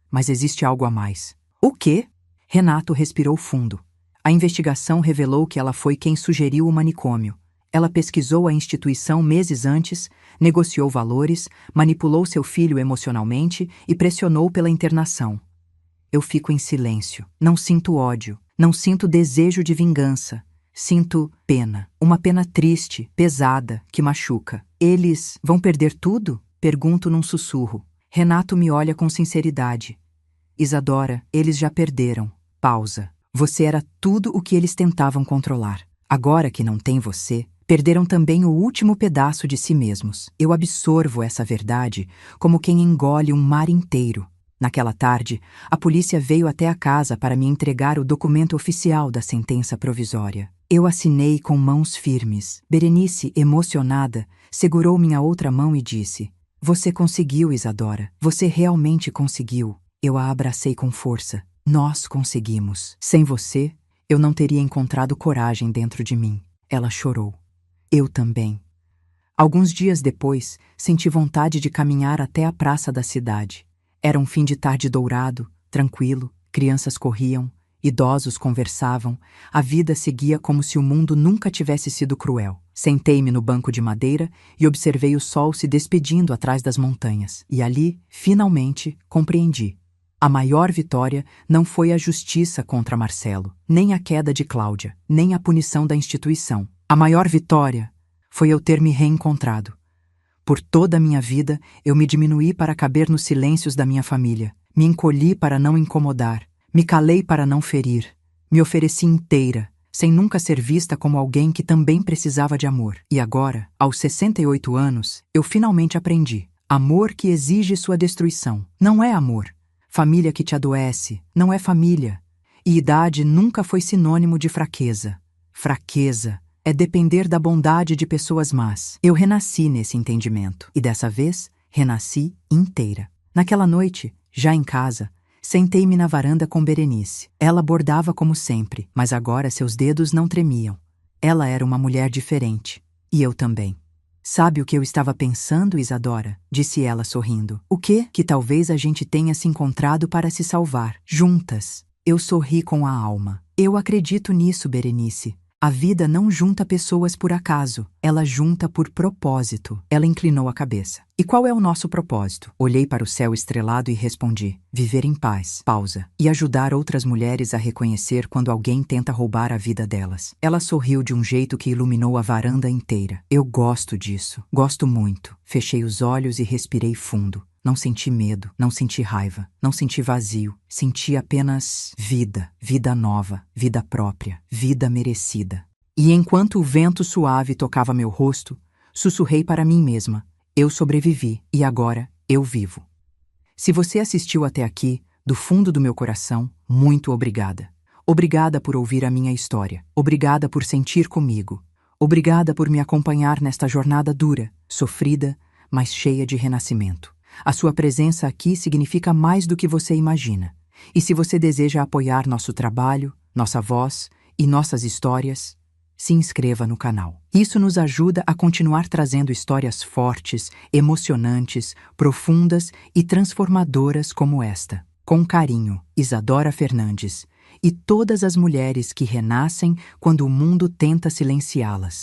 Mas existe algo a mais. O quê? Renato respirou fundo. A investigação revelou que ela foi quem sugeriu o manicômio. Ela pesquisou a instituição meses antes, negociou valores, manipulou seu filho emocionalmente e pressionou pela internação. Eu fico em silêncio. Não sinto ódio. Não sinto desejo de vingança. Sinto pena. Uma pena triste, pesada, que machuca. Eles vão perder tudo? Pergunto num sussurro. Renato me olha com sinceridade. Isadora, eles já perderam. Pausa. Você era tudo o que eles tentavam controlar. Agora que não tem você, perderam também o último pedaço de si mesmos. Eu absorvo essa verdade como quem engole um mar inteiro. Naquela tarde, a polícia veio até a casa para me entregar o documento oficial da sentença provisória. Eu assinei com mãos firmes. Berenice, emocionada, segurou minha outra mão e disse: Você conseguiu, Isadora. Você realmente conseguiu. Eu a abracei com força. Nós conseguimos. Sem você, eu não teria encontrado coragem dentro de mim. Ela chorou. Eu também. Alguns dias depois, senti vontade de caminhar até a praça da cidade. Era um fim de tarde dourado, tranquilo, crianças corriam, idosos conversavam, a vida seguia como se o mundo nunca tivesse sido cruel. Sentei-me no banco de madeira e observei o sol se despedindo atrás das montanhas. E ali, finalmente, compreendi. A maior vitória não foi a justiça contra Marcelo, nem a queda de Cláudia, nem a punição da instituição. A maior vitória foi eu ter me reencontrado. Por toda a minha vida, eu me diminuí para caber nos silêncios da minha família. Me encolhi para não incomodar. Me calei para não ferir. Me ofereci inteira, sem nunca ser vista como alguém que também precisava de amor. E agora, aos 68 anos, eu finalmente aprendi. Amor que exige sua destruição. Não é amor. Família que te adoece. Não é família. E idade nunca foi sinônimo de fraqueza. Fraqueza é depender da bondade de pessoas más. Eu renasci nesse entendimento. E dessa vez, renasci inteira. Naquela noite, já em casa, sentei-me na varanda com Berenice. Ela bordava como sempre, mas agora seus dedos não tremiam. Ela era uma mulher diferente. E eu também. Sabe o que eu estava pensando, Isadora? Disse ela sorrindo. O quê? Que talvez a gente tenha se encontrado para se salvar. Juntas. Eu sorri com a alma. Eu acredito nisso, Berenice. A vida não junta pessoas por acaso, ela junta por propósito. Ela inclinou a cabeça. E qual é o nosso propósito? Olhei para o céu estrelado e respondi: viver em paz. Pausa. E ajudar outras mulheres a reconhecer quando alguém tenta roubar a vida delas. Ela sorriu de um jeito que iluminou a varanda inteira. Eu gosto disso. Gosto muito. Fechei os olhos e respirei fundo. Não senti medo, não senti raiva, não senti vazio. Senti apenas vida, vida nova, vida própria, vida merecida. E enquanto o vento suave tocava meu rosto, sussurrei para mim mesma: eu sobrevivi e agora eu vivo. Se você assistiu até aqui, do fundo do meu coração, muito obrigada. Obrigada por ouvir a minha história. Obrigada por sentir comigo. Obrigada por me acompanhar nesta jornada dura, sofrida, mas cheia de renascimento. A sua presença aqui significa mais do que você imagina. E se você deseja apoiar nosso trabalho, nossa voz e nossas histórias, se inscreva no canal. Isso nos ajuda a continuar trazendo histórias fortes, emocionantes, profundas e transformadoras como esta. Com carinho, Isadora Fernandes. e todas as mulheres que renascem quando o mundo tenta silenciá-las.